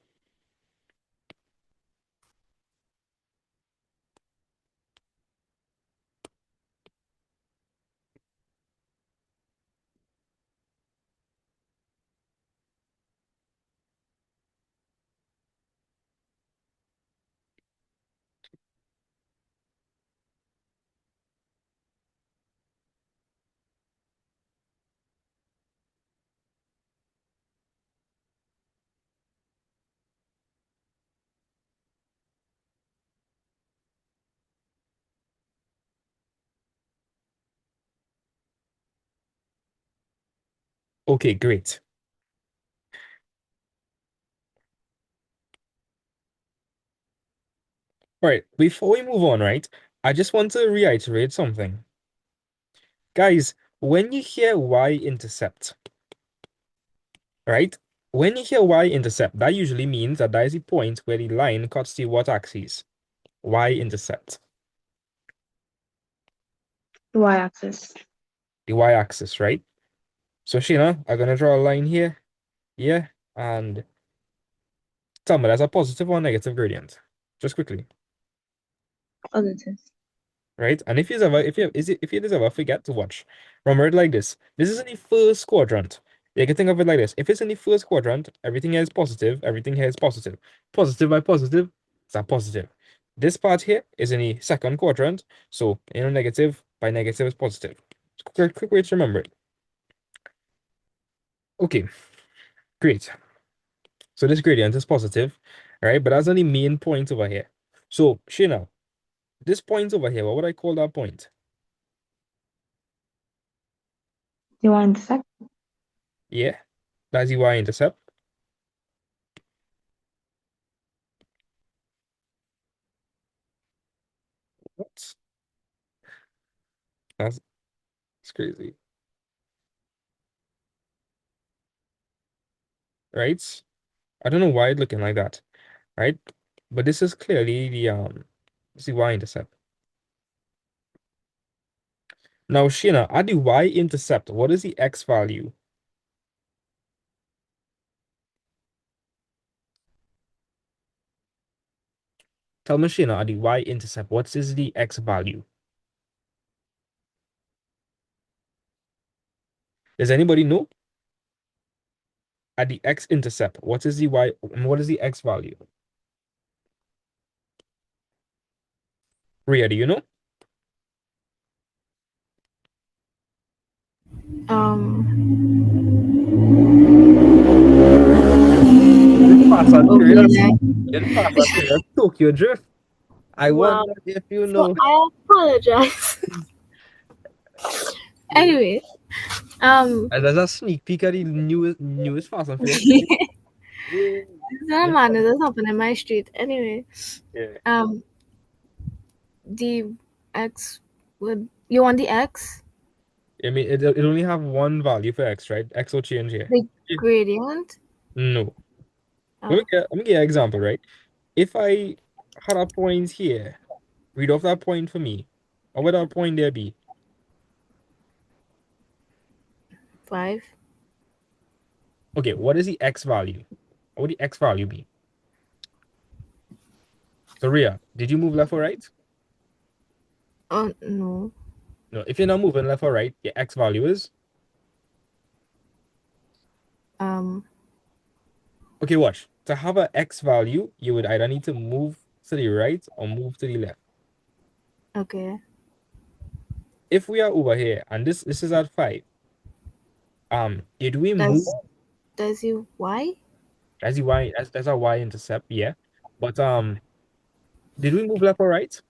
Okay, great. All right, before we move on, right, I just want to reiterate something. Guys, when you hear y-intercept, right? When you hear y-intercept, that usually means that is the point where the line cuts the what axis? Y-intercept, Y-axis. the y-axis, right? So Sheena, I'm gonna draw a line here, yeah, and tell me that's a positive or negative gradient. Just quickly. Positive. Right? And if you just ever forget to watch, remember it like this. This is in the first quadrant. You can think of it like this. If it's in the first quadrant, everything here is positive, everything here is positive. Positive by positive, it's a positive. This part here is in the second quadrant, so negative by negative is positive. Quick way to remember it. Okay, great. So this gradient is positive, right? But that's only main point over here. So Shana, this point over here, what would I call that point? The y-intercept. Yeah, that's the y-intercept. What? That's crazy. Right? I don't know why it's looking like that, right? But this is clearly the y-intercept. Now, Sheena, at the y-intercept, what is the x value? Tell me, Sheena, at the y-intercept, what is the x value? Does anybody know? At the x-intercept, what is the x value? Ria, do you know? Fast and Furious. Okay. In Fast and Furious, Tokyo Drift. I Wow. wonder if you So know. I apologize. Anyway, And there's a sneak peek at the newest Fast and Furious movie. this Ooh, is a yeah, man that's happening in my street. Anyway, yeah. um, the X would you want the X? I mean, it only have one value for x, right? X will change here. The Yeah. gradient? No. Oh, Let me give you an example, right? If I had a point here, read off that point for me. What would that point there be? 5. Okay, what is the x value? What would the x value be? So Ria, did you move left or right? Oh no. No, if you're not moving left or right, your x value is Um. okay, watch. To have a x value, you would either need to move to the right or move to the left. Okay. If we are over here and this is at 5, did we move Does you Y? as the y as a y-intercept, yeah. But did we move left or right?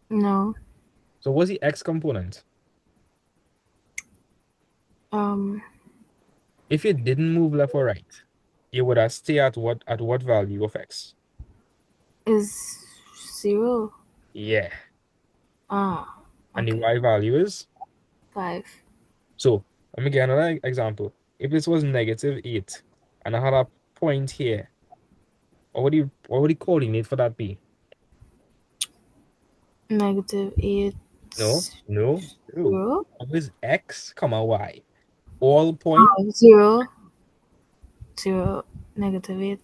No. So what's the x component? Um. If you didn't move left or right, you would have stay at what value of x? Is 0. Yeah. Ah. And the Okay. y value is 5. so let me get another example. If this was -8 and I had a point here, what would the coordinate for that be? -8. No, no, no. 0. Always x comma y. All point 0. 0. -8.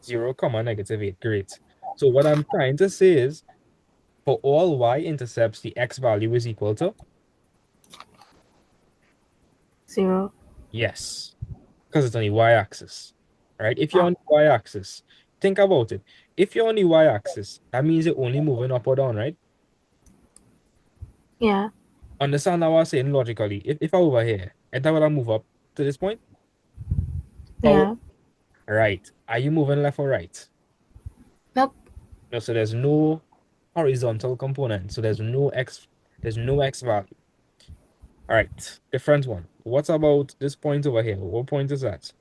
0 comma -8. Great. So what I'm trying to say is for all y-intercepts, the x value is equal to 0. yes, because it's on the y-axis, right? If you're Ah. on the y-axis, think about it. If you're on the y-axis, that means you're only moving up or down, right? Yeah. Understand how I was saying logically. If I over here, and I would I move up to this point? Oh, Yeah. right. Are you moving left or right? Nope. No, so there's no horizontal component. So there's no x value. All right, different one. what about this point over here? What point is that?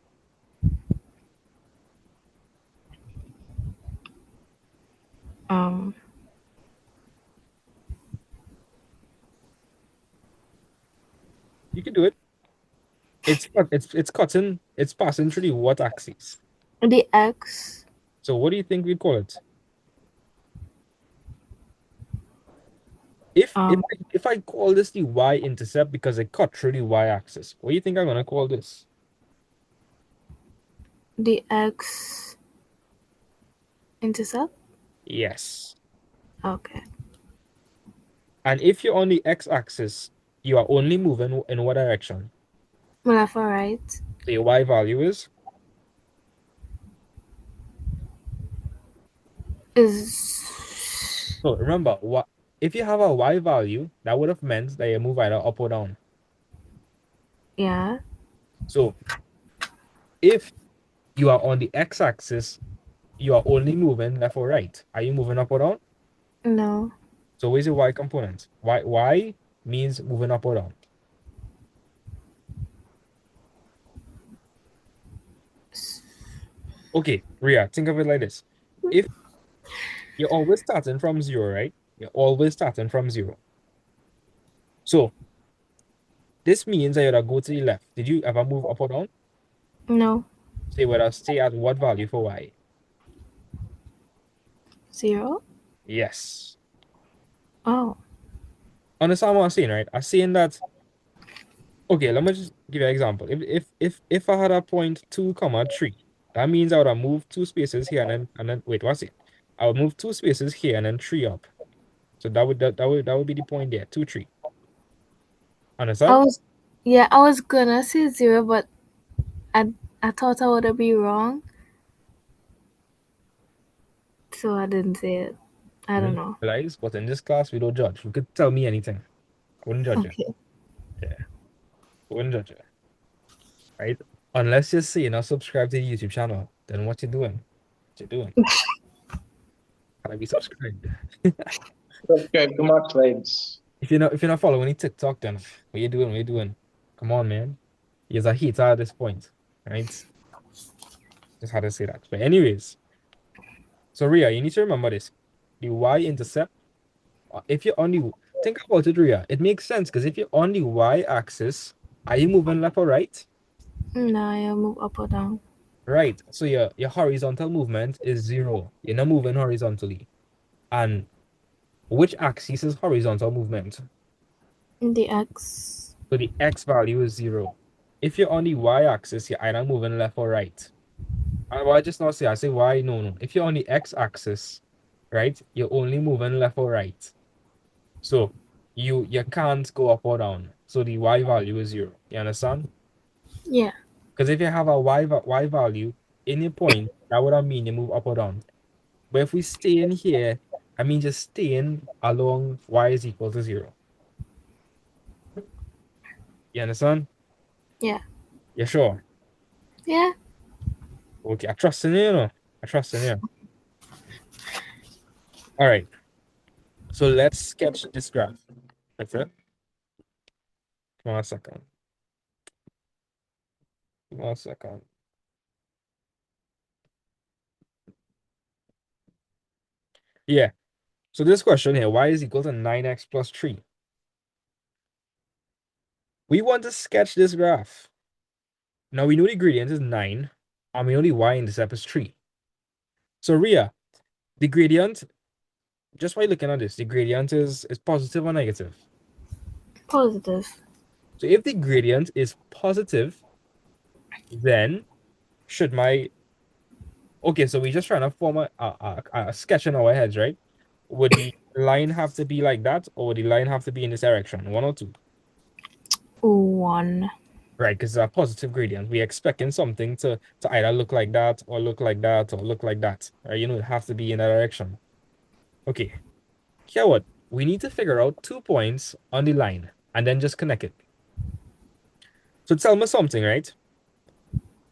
Um, You can do it. It's cutting, it's passing through the what axis? the X. So what do you think we'd call it? If if Um, if I call this the y-intercept because it cut through the y-axis, what do you think I'm gonna call this? the X intercept. Yes. Okay. And if you're on the x-axis, you are only moving in what direction? Left or right So your y value is. is So remember, what if you have a y value, that would have meant that you move either up or down. yeah. So if you are on the x-axis, you are only moving left or right. Are you moving up or down? No. So where's your y component? Y means moving up or down. Okay, Ria, think of it like this. If you're always starting from zero, right? You're always starting from zero. So this means that you gotta go to the left. Did you ever move up or down? No. So you would stay at what value for y? 0. Yes. Oh. Understand what I'm saying, right? I'm saying that, okay, let me just give you an example. If I had a point 2, 3, that means I would have moved two spaces here and then wait, what's it? I would move two spaces here and then three up. So that would be the point there, 2, 3. I Understand? was yeah, I was gonna say 0, but I I thought I would be wrong, so I didn't say it. I You don't didn't know. realize, but in this class we don't judge. You could tell me anything. I wouldn't judge you. Okay. Yeah, I wouldn't judge you. Right? Unless you're saying I subscribe to the YouTube channel, then what you doing? What you doing? Gotta be subscribed. Subscribe to my slides. If you're not following the TikTok, then what you doing? What you doing? Come on, man. You're a hater at this point, right? Just had to say that. But anyways, so Ria, you need to remember this. The y-intercept, if you're on the think about it, Ria, it makes sense because if you're on the y-axis, are you moving left or right? No, I move up or down. Right. So your horizontal movement is zero. You're not moving horizontally. And which axis is horizontal movement? The X. So the x value is zero. If you're on the y-axis, you're either moving left or right. And why just not say, I say why? No, no. If you're on the x-axis, right, you're only moving left or right. So you can't go up or down. So the y value is zero. You understand? Yeah. Because if you have a y value in your point, that would mean you move up or down. But if we stay in here, I mean just staying along y is equal to zero. You understand? Yeah. You sure? Yeah. Okay, I trust in you, you know. I trust in you. All right. So let's sketch this graph. That's it. Come on a second. Come on a second. Yeah. So this question here, y is equal to 9x plus 3. We want to sketch this graph. Now we know the gradient is 9, and we know the y-intercept is 3. So Ria, the gradient, just by looking at this, the gradient is positive or negative? Positive. So if the gradient is positive, then should my okay, so we're just trying to form a sketch in our heads, right? Would the line have to be like that, or would the line have to be in this direction? One or two? 1. Right, because it's a positive gradient. We're expecting something to either look like that, or look like that, or look like that. Right? It has to be in that direction. Okay, here what? We need to figure out 2 points on the line and then just connect it. So tell me something, right?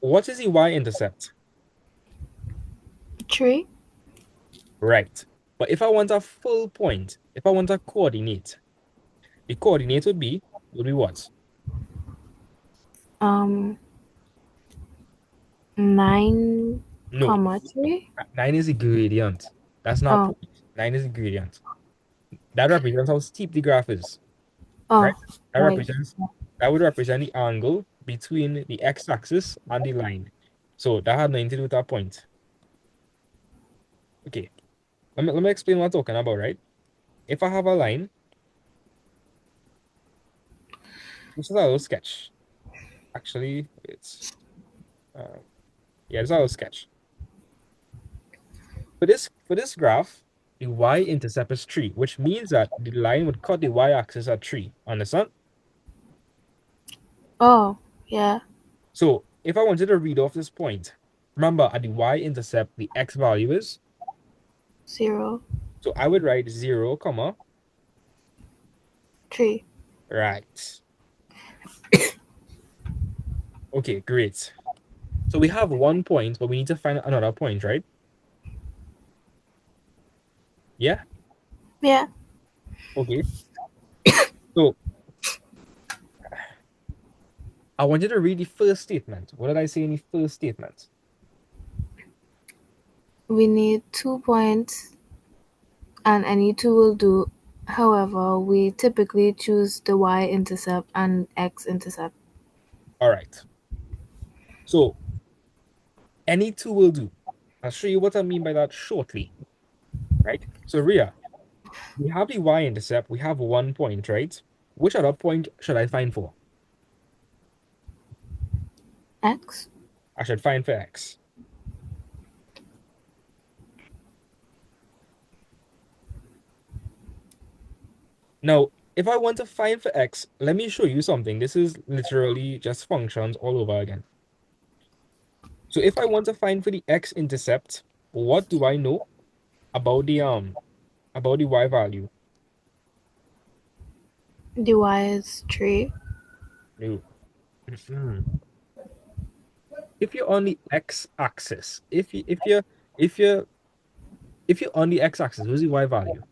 What is the y-intercept? 3. Right. But if I want a full point, if I want a coordinate, the coordinate would be what? Um, 9 No, comma 3. 9 is a gradient. That's not Oh, point. 9 is a gradient. That represents how steep the graph is, right? oh, That right. represents that would represent the angle between the x-axis and the line. So that had nothing to do with that point. Okay, let me explain what I'm talking about, right? If I have a line, this is a little sketch. Actually, it's yeah, this is a little sketch. For this graph, the y-intercept is 3, which means that the line would cut the y-axis at 3. Understand? Oh, yeah, So if I wanted to read off this point, remember at the y-intercept, the x value is, 0, so I would write 0, comma, 3. right. Okay, great. So we have 1 point, but we need to find another point, right? Yeah? Yeah, Okay. So I wanted to read the first statement. What did I say in the first statement? we need 2 points and any two will do. However, we typically choose the y-intercept and x-intercept. All right. So any two will do. I'll show you what I mean by that shortly, right? So Ria, we have the y-intercept, we have 1 point, right? Which other point should I find for? X? I should find for x. Now, if I want to find for x, let me show you something. This is literally just functions all over again. So if I want to find for the x-intercept, what do I know about the y value? The y is 3. No. Mhm. If you're on the x-axis, if you're if you're on the x-axis, what's the y value?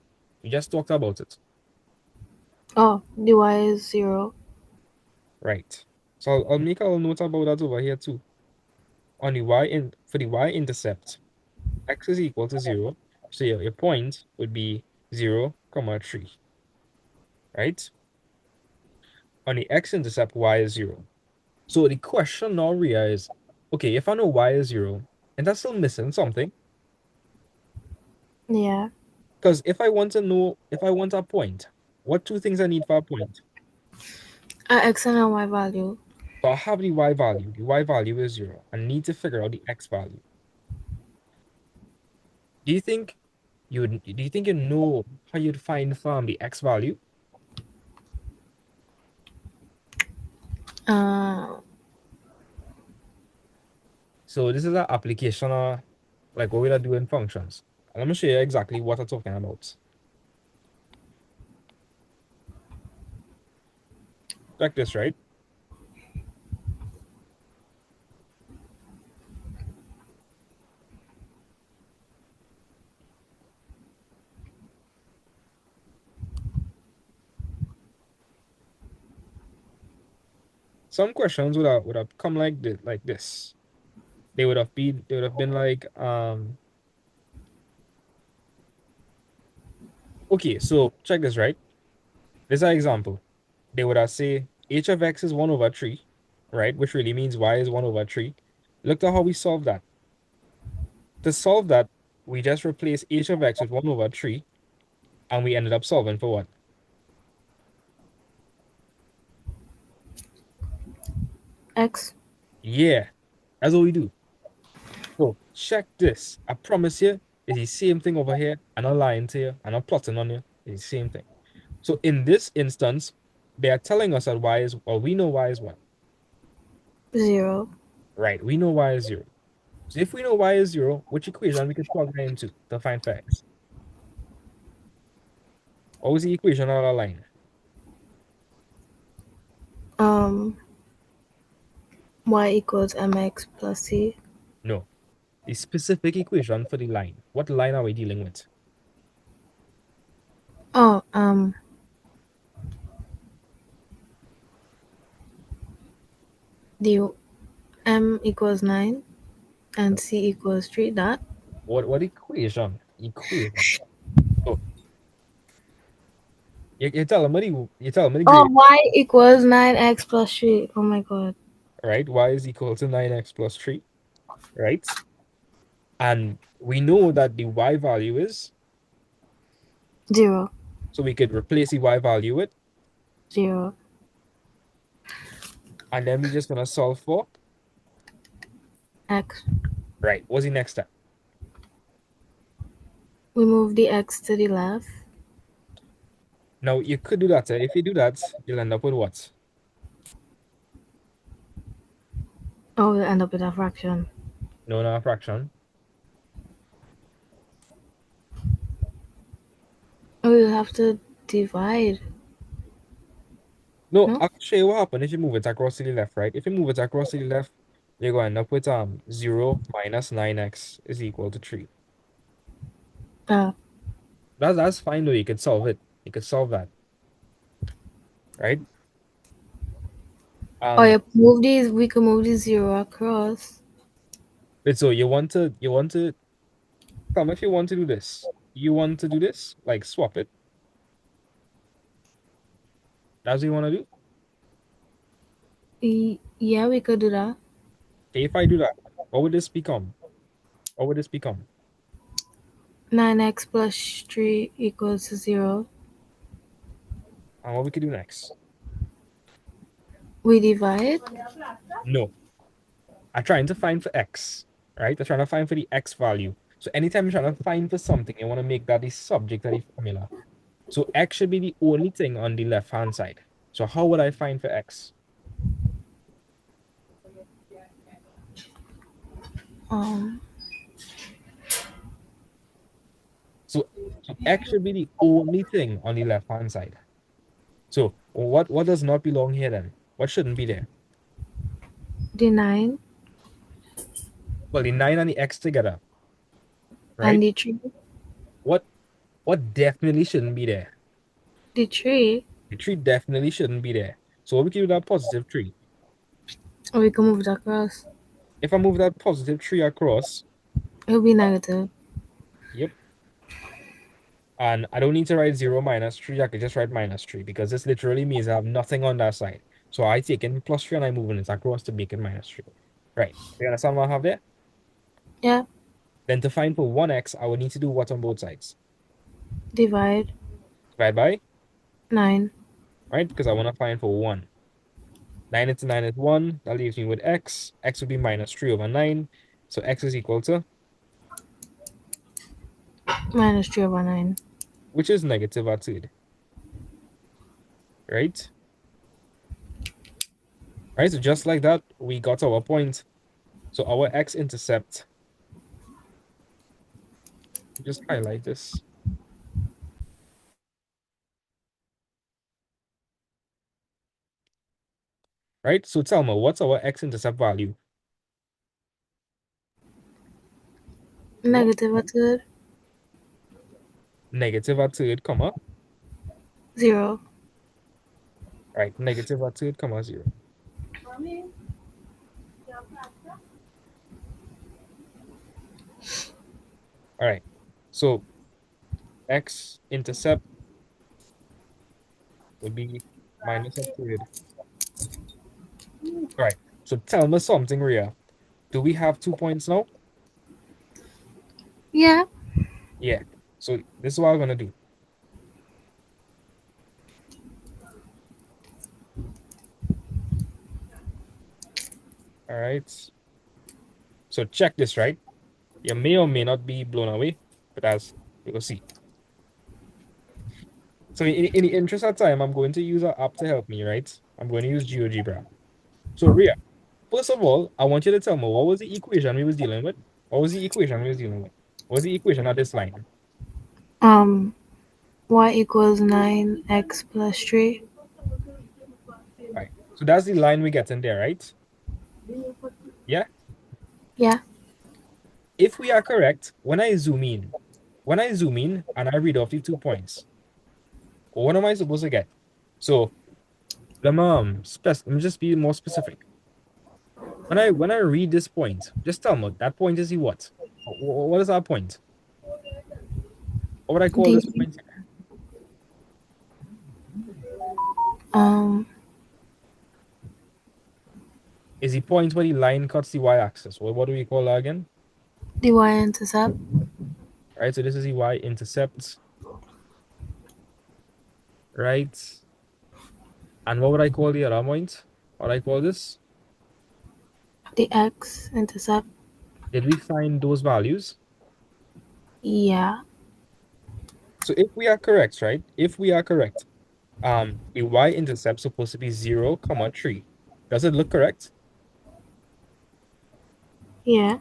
We just talked about it, Oh, the y is 0. right? So I'll make a little note about that over here too. On the for the y-intercept, x is equal to 0. So your point would be 0, comma 3, right? On the x-intercept, y is 0. So the question now, Ria, is, okay, if I know y is 0, and that's still missing something, Yeah. because if I want a point, what two things I need for a point? X and a y value. So I have the y value. The y value is 0. I need to figure out the x value. Do you think you know how you'd find from the x value? Uh, So this is an application of like what we're doing functions. And I'm gonna show you exactly what I'm talking about. Check this, right? Some questions would have come like this. They would have been like okay, so check this, right? This is an example. They would have say h of x is 1 over 3, right? Which really means y is 1 over 3. Look at how we solve that. To solve that, we just replace h of x with 1 over 3, and we ended up solving for what? x. Yeah, that's what we do. So check this. I promise you, it's the same thing over here. I'm not lying to you. I'm not plotting on you. It's the same thing. So in this instance, they are telling us that y is, well, we know y is what? 0. Right, we know y is 0. So if we know y is 0, which equation we could plug that into to find for x? What was the equation on our line? Um, y equals mx plus c. No, the specific equation for the line. What line are we dealing with? Oh, The m equals 9 and c equals 3 dot. What equation? Equation. So you're telling me the Oh, gradient, y equals 9x plus 3. Oh my god. right? Y is equal to 9x plus 3, right? And we know that the y value is, 0, so we could replace the y value with, 0, and then we just gonna solve for, x. right? What's the next step? We move the x to the left. Now you could do that. If you do that, you'll end up with what? Oh, we'll end up with a fraction. No, not a fraction. We'll have to divide. No, No? I'll show you what happens if you move it across to the left, right? If you move it across to the left, you're going to end up with 0 minus 9x is equal to 3. Uh, That's fine though. You could solve it. You could solve that, right? oh, Um, yeah, move these. We can move the 0 across. but so you want to come if you want to do this. You want to do this, like swap it. That's what you want to do. Yeah, we could do that. Okay, if I do that, what would this become? What would this become? 9x plus 3 equals 0. And what we could do next? We divide. No, I'm trying to find for x, right? I'm trying to find for the x value. So anytime you're trying to find for something, you want to make that the subject of the formula. So x should be the only thing on the left-hand side. So how would I find for x? Um, So x should be the only thing on the left-hand side. So what does not belong here then? What shouldn't be there? the 9 Well, the 9 and the x together, and right? the 3. What what definitely shouldn't be there? The 3. The 3 definitely shouldn't be there. So what we give that positive 3? Or we can move it across. If I move that positive 3 across, It'll be negative. yep. And I don't need to write 0 minus 3. I could just write minus 3 because this literally means I have nothing on that side. So I take in plus 3 and I'm moving it across to make it minus 3. Right. You understand what I have there? Yeah. Then to find for 1x, I would need to do what on both sides? Divide. Divide by, 9 right? Because I want to find for 1. 9 into 9 is 1. That leaves me with x. X would be minus 3 over 9. So x is equal to, minus 3 over 9. which is negative a third, right? Right, so just like that, we got our point. So our x-intercept, just highlight this. Right, so tell me, what's our x-intercept value? Negative a third. Negative a third, comma, 0. right, negative a third, comma, 0. All right, so x-intercept would be minus a third. All right, so tell me something, Ria. Do we have 2 points now? Yeah. Yeah. So this is what I'm gonna do. All right. So check this, right? You may or may not be blown away, but as we will see. So in the interest of time, I'm going to use an app to help me, right? I'm going to use GeoGebra. So Ria, first of all, I want you to tell me what was the equation we was dealing with? What was the equation we was dealing with? What was the equation of this line? Y equals 9x plus 3. Right. So that's the line we get in there, right? Yeah. Yeah. If we are correct, when I zoom in and I read off the 2 points, what am I supposed to get? So let me just be more specific. when I read this point, just tell me that point is the what? What is that point? What would I call this The point? um Is the point where the line cuts the y-axis? What do we call that again? the y-intercept. Right, so this is the y-intercept, right? And what would I call the other point? What would I call this? The x-intercept. Did we find those values? Yeah. So if we are correct, right? If we are correct, the y-intercept supposed to be 0, comma 3. Does it look correct? Yeah.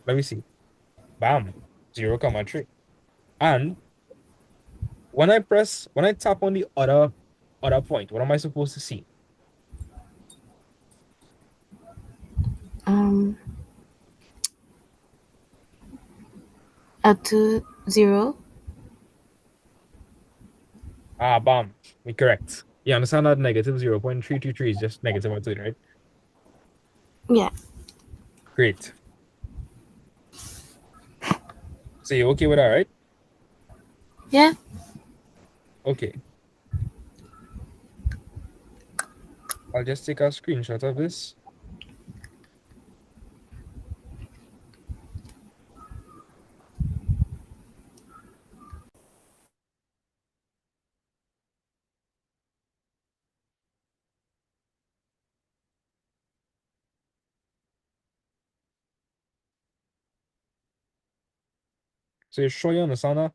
Let me see. Bam, 0, comma 3. And when I tap on the other point, what am I supposed to see? Um Up to 0. Ah, bam, we correct. You understand that negative 0.323 is just negative or 2, right? Yeah. Great. So you're okay with that, right? Yeah. Okay. I'll just take a screenshot of this. So you're sure you understand that?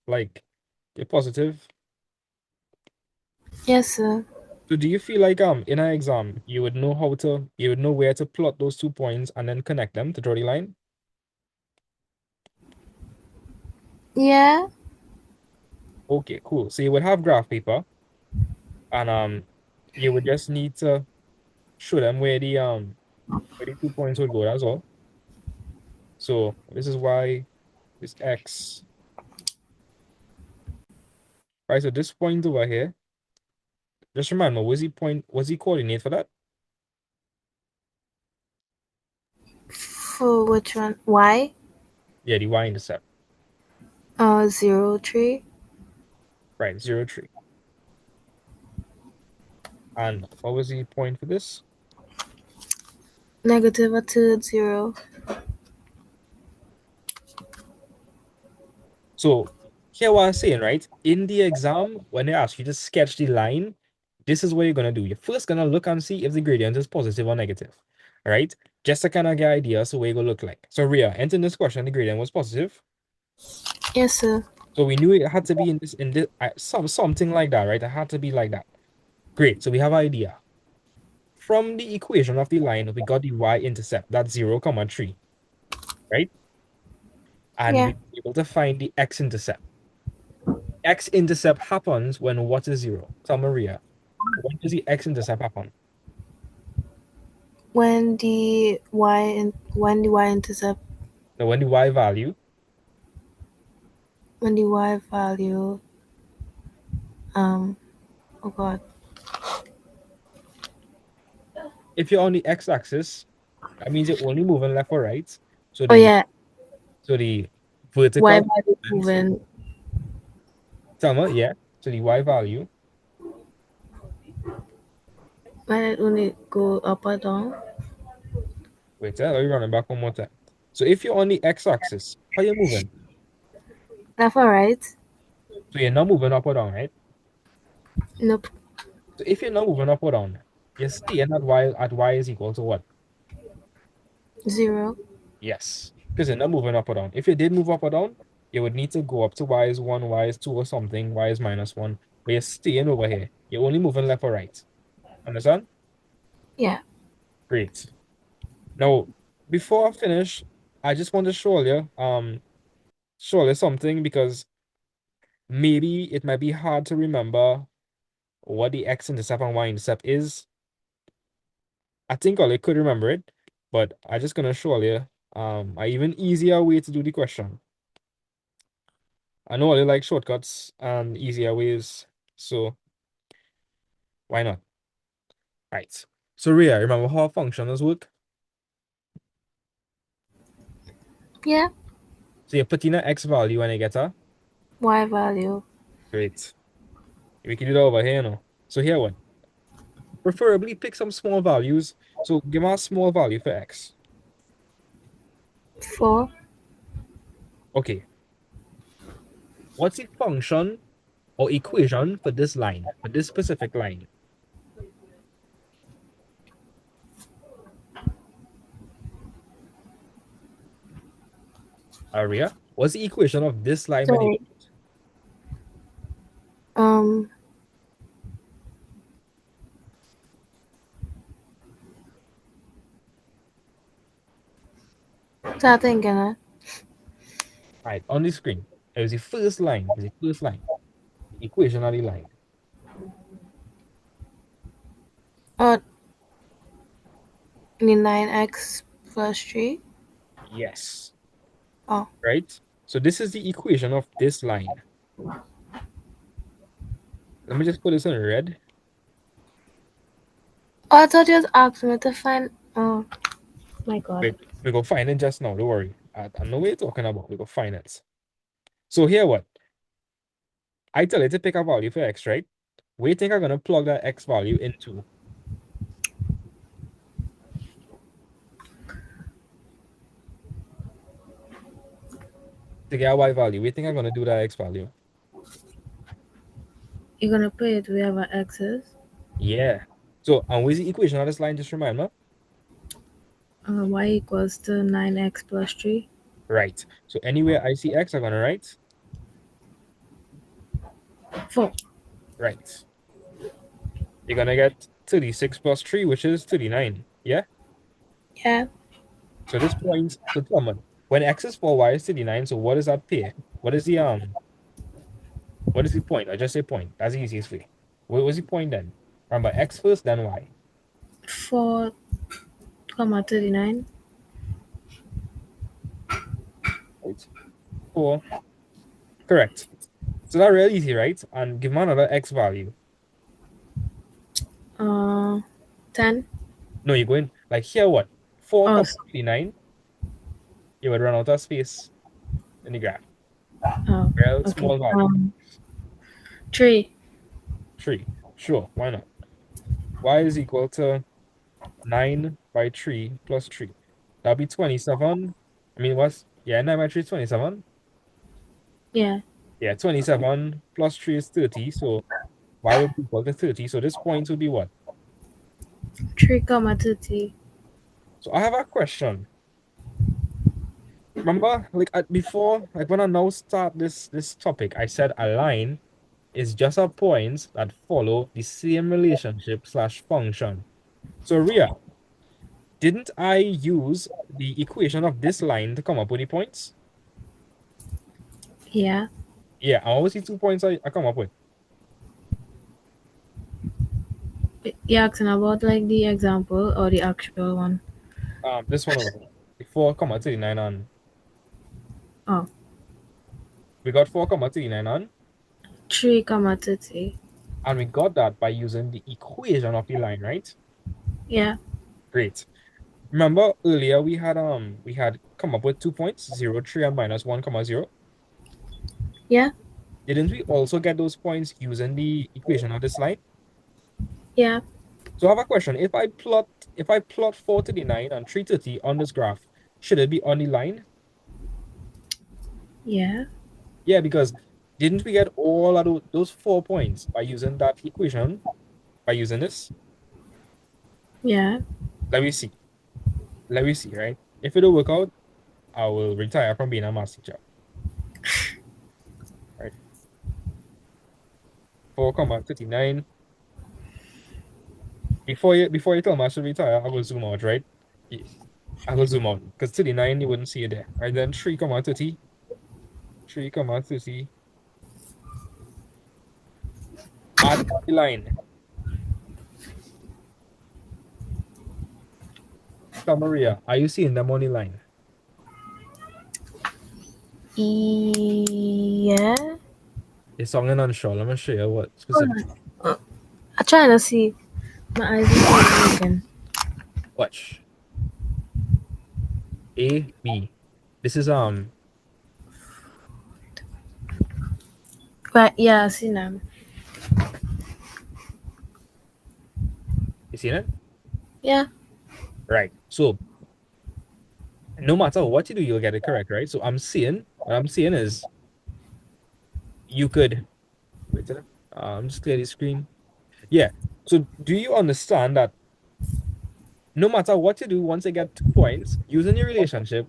Like, you're positive. Yes, sir. So do you feel like in an exam you would know where to plot those 2 points and then connect them to draw the line? Yeah. Okay, cool. So you would have graph paper and you would just need to show them where the 2 points would go, that's all. So this is y, this x. Right, so this point over here, just remember, what's the coordinate for that? For which one? Y? Yeah, the y-intercept. 0, 3. Right, 0, 3. And what was the point for this? Negative a third 0. So here what I'm saying, right? In the exam, when they ask you to sketch the line, this is what you're gonna do. You're first gonna look and see if the gradient is positive or negative. Right? Just to kind of get idea so what it gonna look like. So Ria, entering this question, the gradient was positive. Yes, sir. So we knew it had to be in this something like that, right? It had to be like that. Great. So we have idea. From the equation of the line, we got the y-intercept, that's 0, comma 3, right? And Yeah. we were able to find the x-intercept. X-intercept happens when what is 0? Tell Maria, when does the x-intercept happen? When the y-intercept, Now, when the y value, when the y value, oh god. if you're on the x-axis, that means you're only moving left or right. So Oh the yeah, so the y vertical value component, moving. tell me, yeah. So the y value, When it only go up or down. wait, let me run it back one more time. So if you're on the x-axis, how you moving? Left or right? So you're not moving up or down, right? Nope. So if you're not moving up or down, you're staying at y is equal to what? 0. Yes, because you're not moving up or down. If you did move up or down, you would need to go up to y is 1, y is 2 or something, y is minus 1. But you're staying over here. You're only moving left or right. Understand? Yeah. Great. Now, before I finish, I just want to show you something because maybe it might be hard to remember what the x-intercept and y-intercept is. I think Ollie could remember it, but I just gonna show you an even easier way to do the question. I know Ollie like shortcuts and easier ways, so why not? Right. So Ria, remember how functions work? Yeah. So you put in an x value and you get a Y value. great. We can do that over here now. So here what? Preferably pick some small values. So give us a small value for x. 4. Okay. What's the function or equation for this line, for this specific line? Aria, what's the equation of this line when you Sorry. Um, start thinking it. right on the screen? It was the first line. It was the first line. The equation of the line. Oh, 9x plus 3. Yes. Oh. Right? So this is the equation of this line. Let me just put this in red. Oh, I thought you was asking me to find. Oh, my God. Wait, we go find it just now. Don't worry. I know what you're talking about. We go find it. So here what? I tell you to pick a value for x, right? We think I'm gonna plug that x value into. To get a y value. We think I'm gonna do that x value. You're gonna put it wherever x is. Yeah. So and what's the equation of this line? Just remind me. Y equals to 9x plus 3. Right. So anywhere I see x, I'm gonna write 4. right. You're gonna get 36 plus 3, which is 39. Yeah? Yeah. So this point, so tell me, when x is 4, y is 39, so what is that pair? What is the point? I just say point. That's the easiest way. What was the point then? Remember x first, then y. 4, 39. Right? 4. Correct. So that's real easy, right? And give me another x value. 10. No, you're going like here what? 4, Oh, 39. You would run out of space in the graph. oh, Real okay. small value. 3. 3. Sure, why not? Y is equal to 9 by 3 plus 3. That'll be 27. I mean, what's, yeah, 9 by 3 is 27. Yeah. Yeah, 27 plus 3 is 30. So y would be equal to 30. So this point would be what? 3, 30. So I have a question. Remember, like before, like when I now start this topic, I said a line is just a point that follow the same relationship slash function. So Ria, didn't I use the equation of this line to come up with the points? Yeah. Yeah, I always see 2 points I come up with. You're asking about like the example or the actual one? This one over here. The 4 comma 39 on. Oh. We got 4 comma 39 on, 3, 30. and we got that by using the equation of the line, right? Yeah. Great. Remember earlier we had come up with 2 points, 0, 3, and minus 1 comma 0. Yeah. Didn't we also get those points using the equation of this line? Yeah. So I have a question. If I plot 439 and 330 on this graph, should it be on the line? Yeah. Yeah, because didn't we get all of those 4 points by using that equation, by using this? Yeah. Let me see. Let me see, right? If it don't work out, I will retire from being a math teacher. Right? 4 comma 39. Before you tell me I should retire, I will zoom out, right? Yeah, I will zoom out. Because 39 you wouldn't see it there. Right then 3 comma 30. 3 comma 30. Are they on the line? So Maria, are you seeing them on the line? Yeah. It's sounding unsure. Let me show you what Hold specific. on. I'm trying to see. My eyes are working. Watch. A, B. This is Right, yeah, I see now. you seen it? Yeah. Right. So no matter what you do, you'll get it correct, right? So what I'm saying is you could wait a minute. Just clear the screen. Yeah. So do you understand that no matter what you do, once you get 2 points, using your relationship,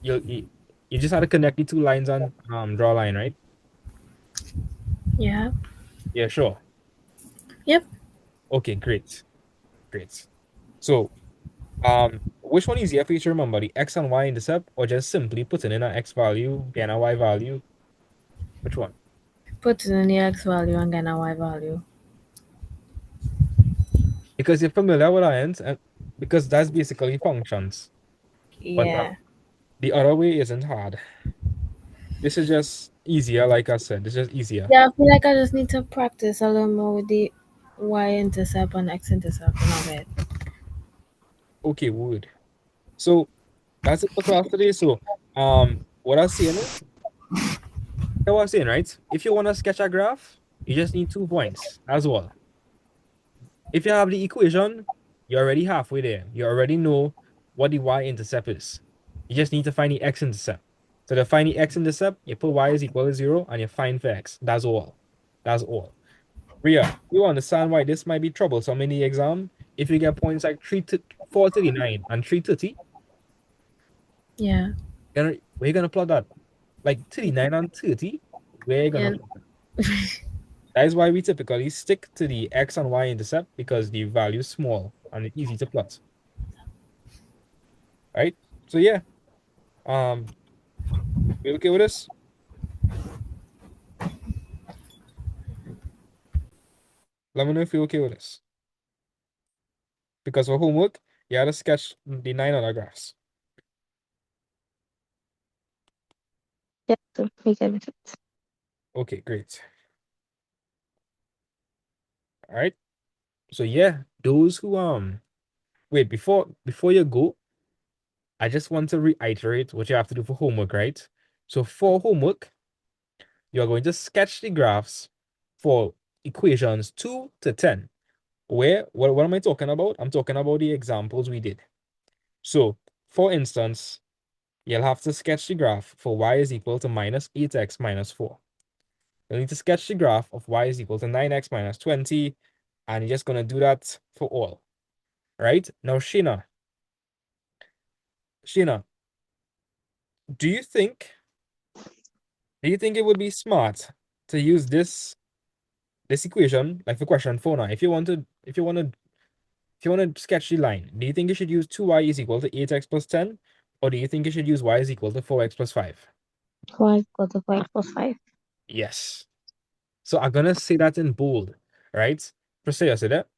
you just have to connect the two lines and draw a line, right? Yeah. Yeah, sure. Yep. Okay, great. Great. So which one is easier for you to remember, the x and y intercept, or just simply putting in an x value, getting a y value? Which one? Put in the x value and get a y value. Because you're familiar with lines, and because that's basically functions. But Yeah. the other way isn't hard. This is just easier, like I said. It's just easier. Yeah, I feel like I just need to practice a little more with the y-intercept and x-intercept in my head. Okay, wood. So that's it for class today. So what I was saying is, I was saying, right? If you want to sketch a graph, you just need 2 points. That's all. If you have the equation, you're already halfway there. You already know what the y-intercept is. You just need to find the x-intercept. So to find the x-intercept, you put y is equal to 0 and you find for x. That's all. That's all. Ria, you understand why this might be troublesome in the exam? If you get points like 439 and 330, Yeah. where you gonna plot that? Like 39 and 30? Where you gonna Yeah. plot that? That is why we typically stick to the x and y intercept because the value is small and it's easy to plot. Right? So yeah. We okay with this? Let me know if you're okay with this. Because for homework, you had to sketch the 9 other graphs. Yes, so we get it. Okay, great. All right. So yeah, those who wait, before you go, I just want to reiterate what you have to do for homework, right? So for homework, you're going to sketch the graphs for equations 2 to 10. What am I talking about? I'm talking about the examples we did. So, for instance, you'll have to sketch the graph for y is equal to minus 8x minus 4. You'll need to sketch the graph of y is equal to 9x minus 20, and you're just going to do that for all. Right? Now, Sheena, do you think it would be smart to use this equation like for question 4 now? If you want to sketch the line, do you think you should use 2y is equal to 8x plus 10? Or do you think you should use y is equal to 4x plus 5? Y equal to 5 plus 5. Yes. So I'm gonna say that in bold, right? Perseus, is it?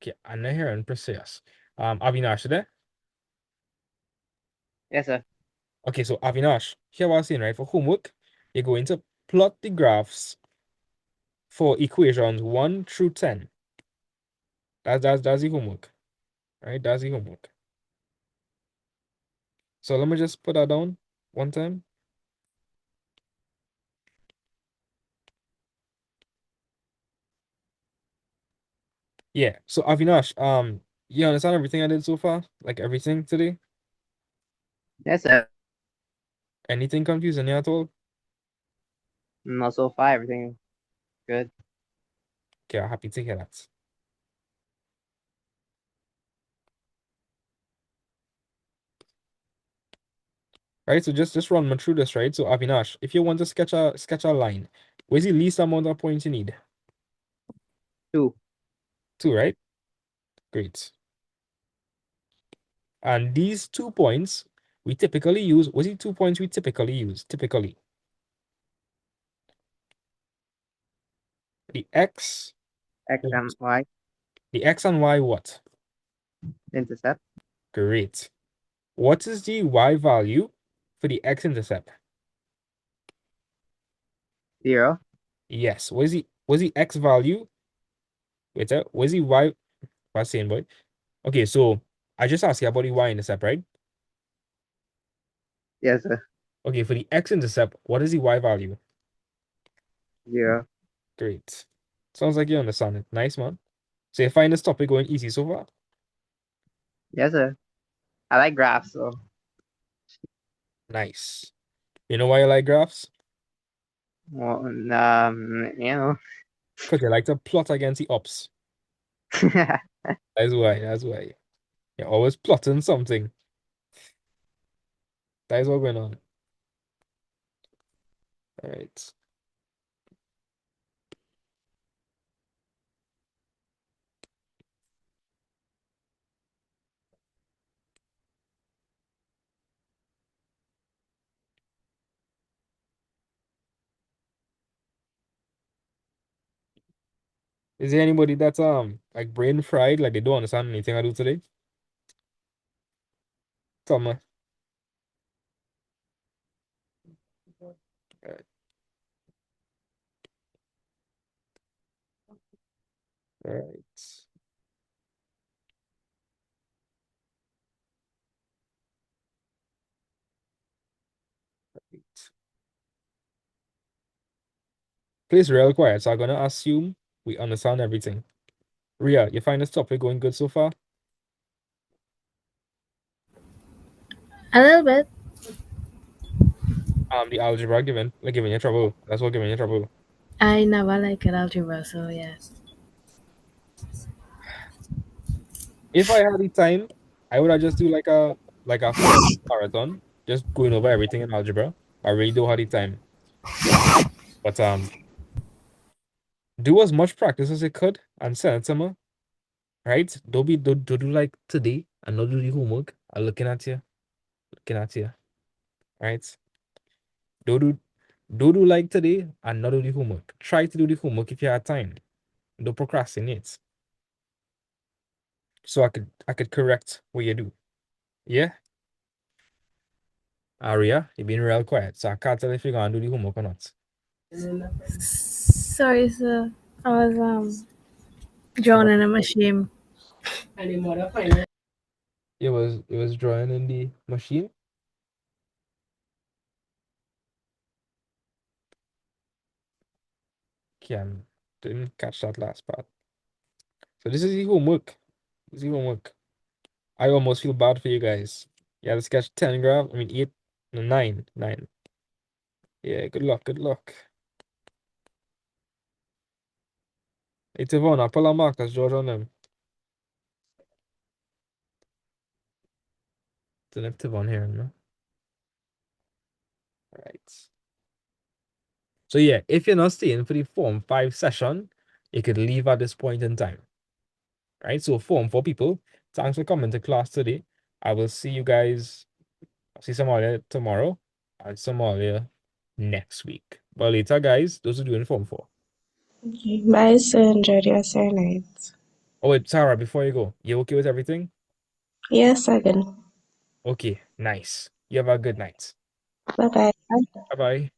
Okay, I'm not hearing Perseus. Avinash, is it? Yes, sir. Okay, so Avinash, here what I'm saying, right? For homework, you're going to plot the graphs for equations 1 through 10. That's the homework, right? That's the homework. So let me just put that down one time. Yeah. So Avinash, you understand everything I did so far? Like everything today? Yes, sir. Anything confusing you at all? Not so far. Everything good. Okay, I'm happy to hear that. Right, so just run me through this, right? So Avinash, if you want to sketch a line, where's the least amount of points you need? 2. 2, right? Great. And these 2 points we typically use. What's the 2 points we typically use? Typically, the x, X what? and Y The x and y what? intercept. Great. What is the y value for the x-intercept? 0. Yes. What's the x value? What's the y? What's saying, boy? Okay, so I just asked you about the y-intercept, right? Yes, sir. Okay, for the x-intercept, what is the y value? 0. Great. Sounds like you understand it. Nice, man. So you find this topic going easy so far? Yes, sir. I like graphs, so Nice. You know why you like graphs? well, you know. Because you like to plot against the ops. That's why. That's why. You're always plotting something. That is what's going on. All right. Is there anybody that's like brain fried, like they don't understand anything I do today? Tell me. All right. All right. Please real quiet. So I'm gonna assume we understand everything. Ria, you find this topic going good so far? A little bit. The algebra giving you trouble. That's what giving you trouble. I never liked algebra, so yes. If I had the time, I would have just do like a 4 marathon, just going over everything in algebra. I really don't have the time. But do as much practice as you could and send it to me, right? Don't do like today and not do the homework. I'm looking at you, right? Don't do don't do like today and not do the homework. Try to do the homework if you have time. Don't procrastinate. So I could correct what you do. Yeah? Aria, you've been real quiet, so I can't tell if you're gonna do the homework or not. Sorry, sir. I was drowning in my shame. It was drawing in the machine. Can didn't catch that last part. So this is the homework. This is the homework. I almost feel bad for you guys. You had to sketch 10 graph. I mean 8, no, 9. 9. Yeah, good luck, good luck. Hey Tavon, I pull a markers, George on them. Don't have Tavon here, no? Right. So yeah, if you're not staying for the Form 5 session, you could leave at this point in time. Right? So Form 4 people, thanks for coming to class today. I will see you guys, see some of you tomorrow and some of you next week. But later, guys, those who doing Form 4. Okay. Bye, sir. Enjoy the rest of your night. Oh wait, Sarah, before you go, you okay with everything? Yes, again. Okay, nice. You have a good night. Bye bye. Bye-bye.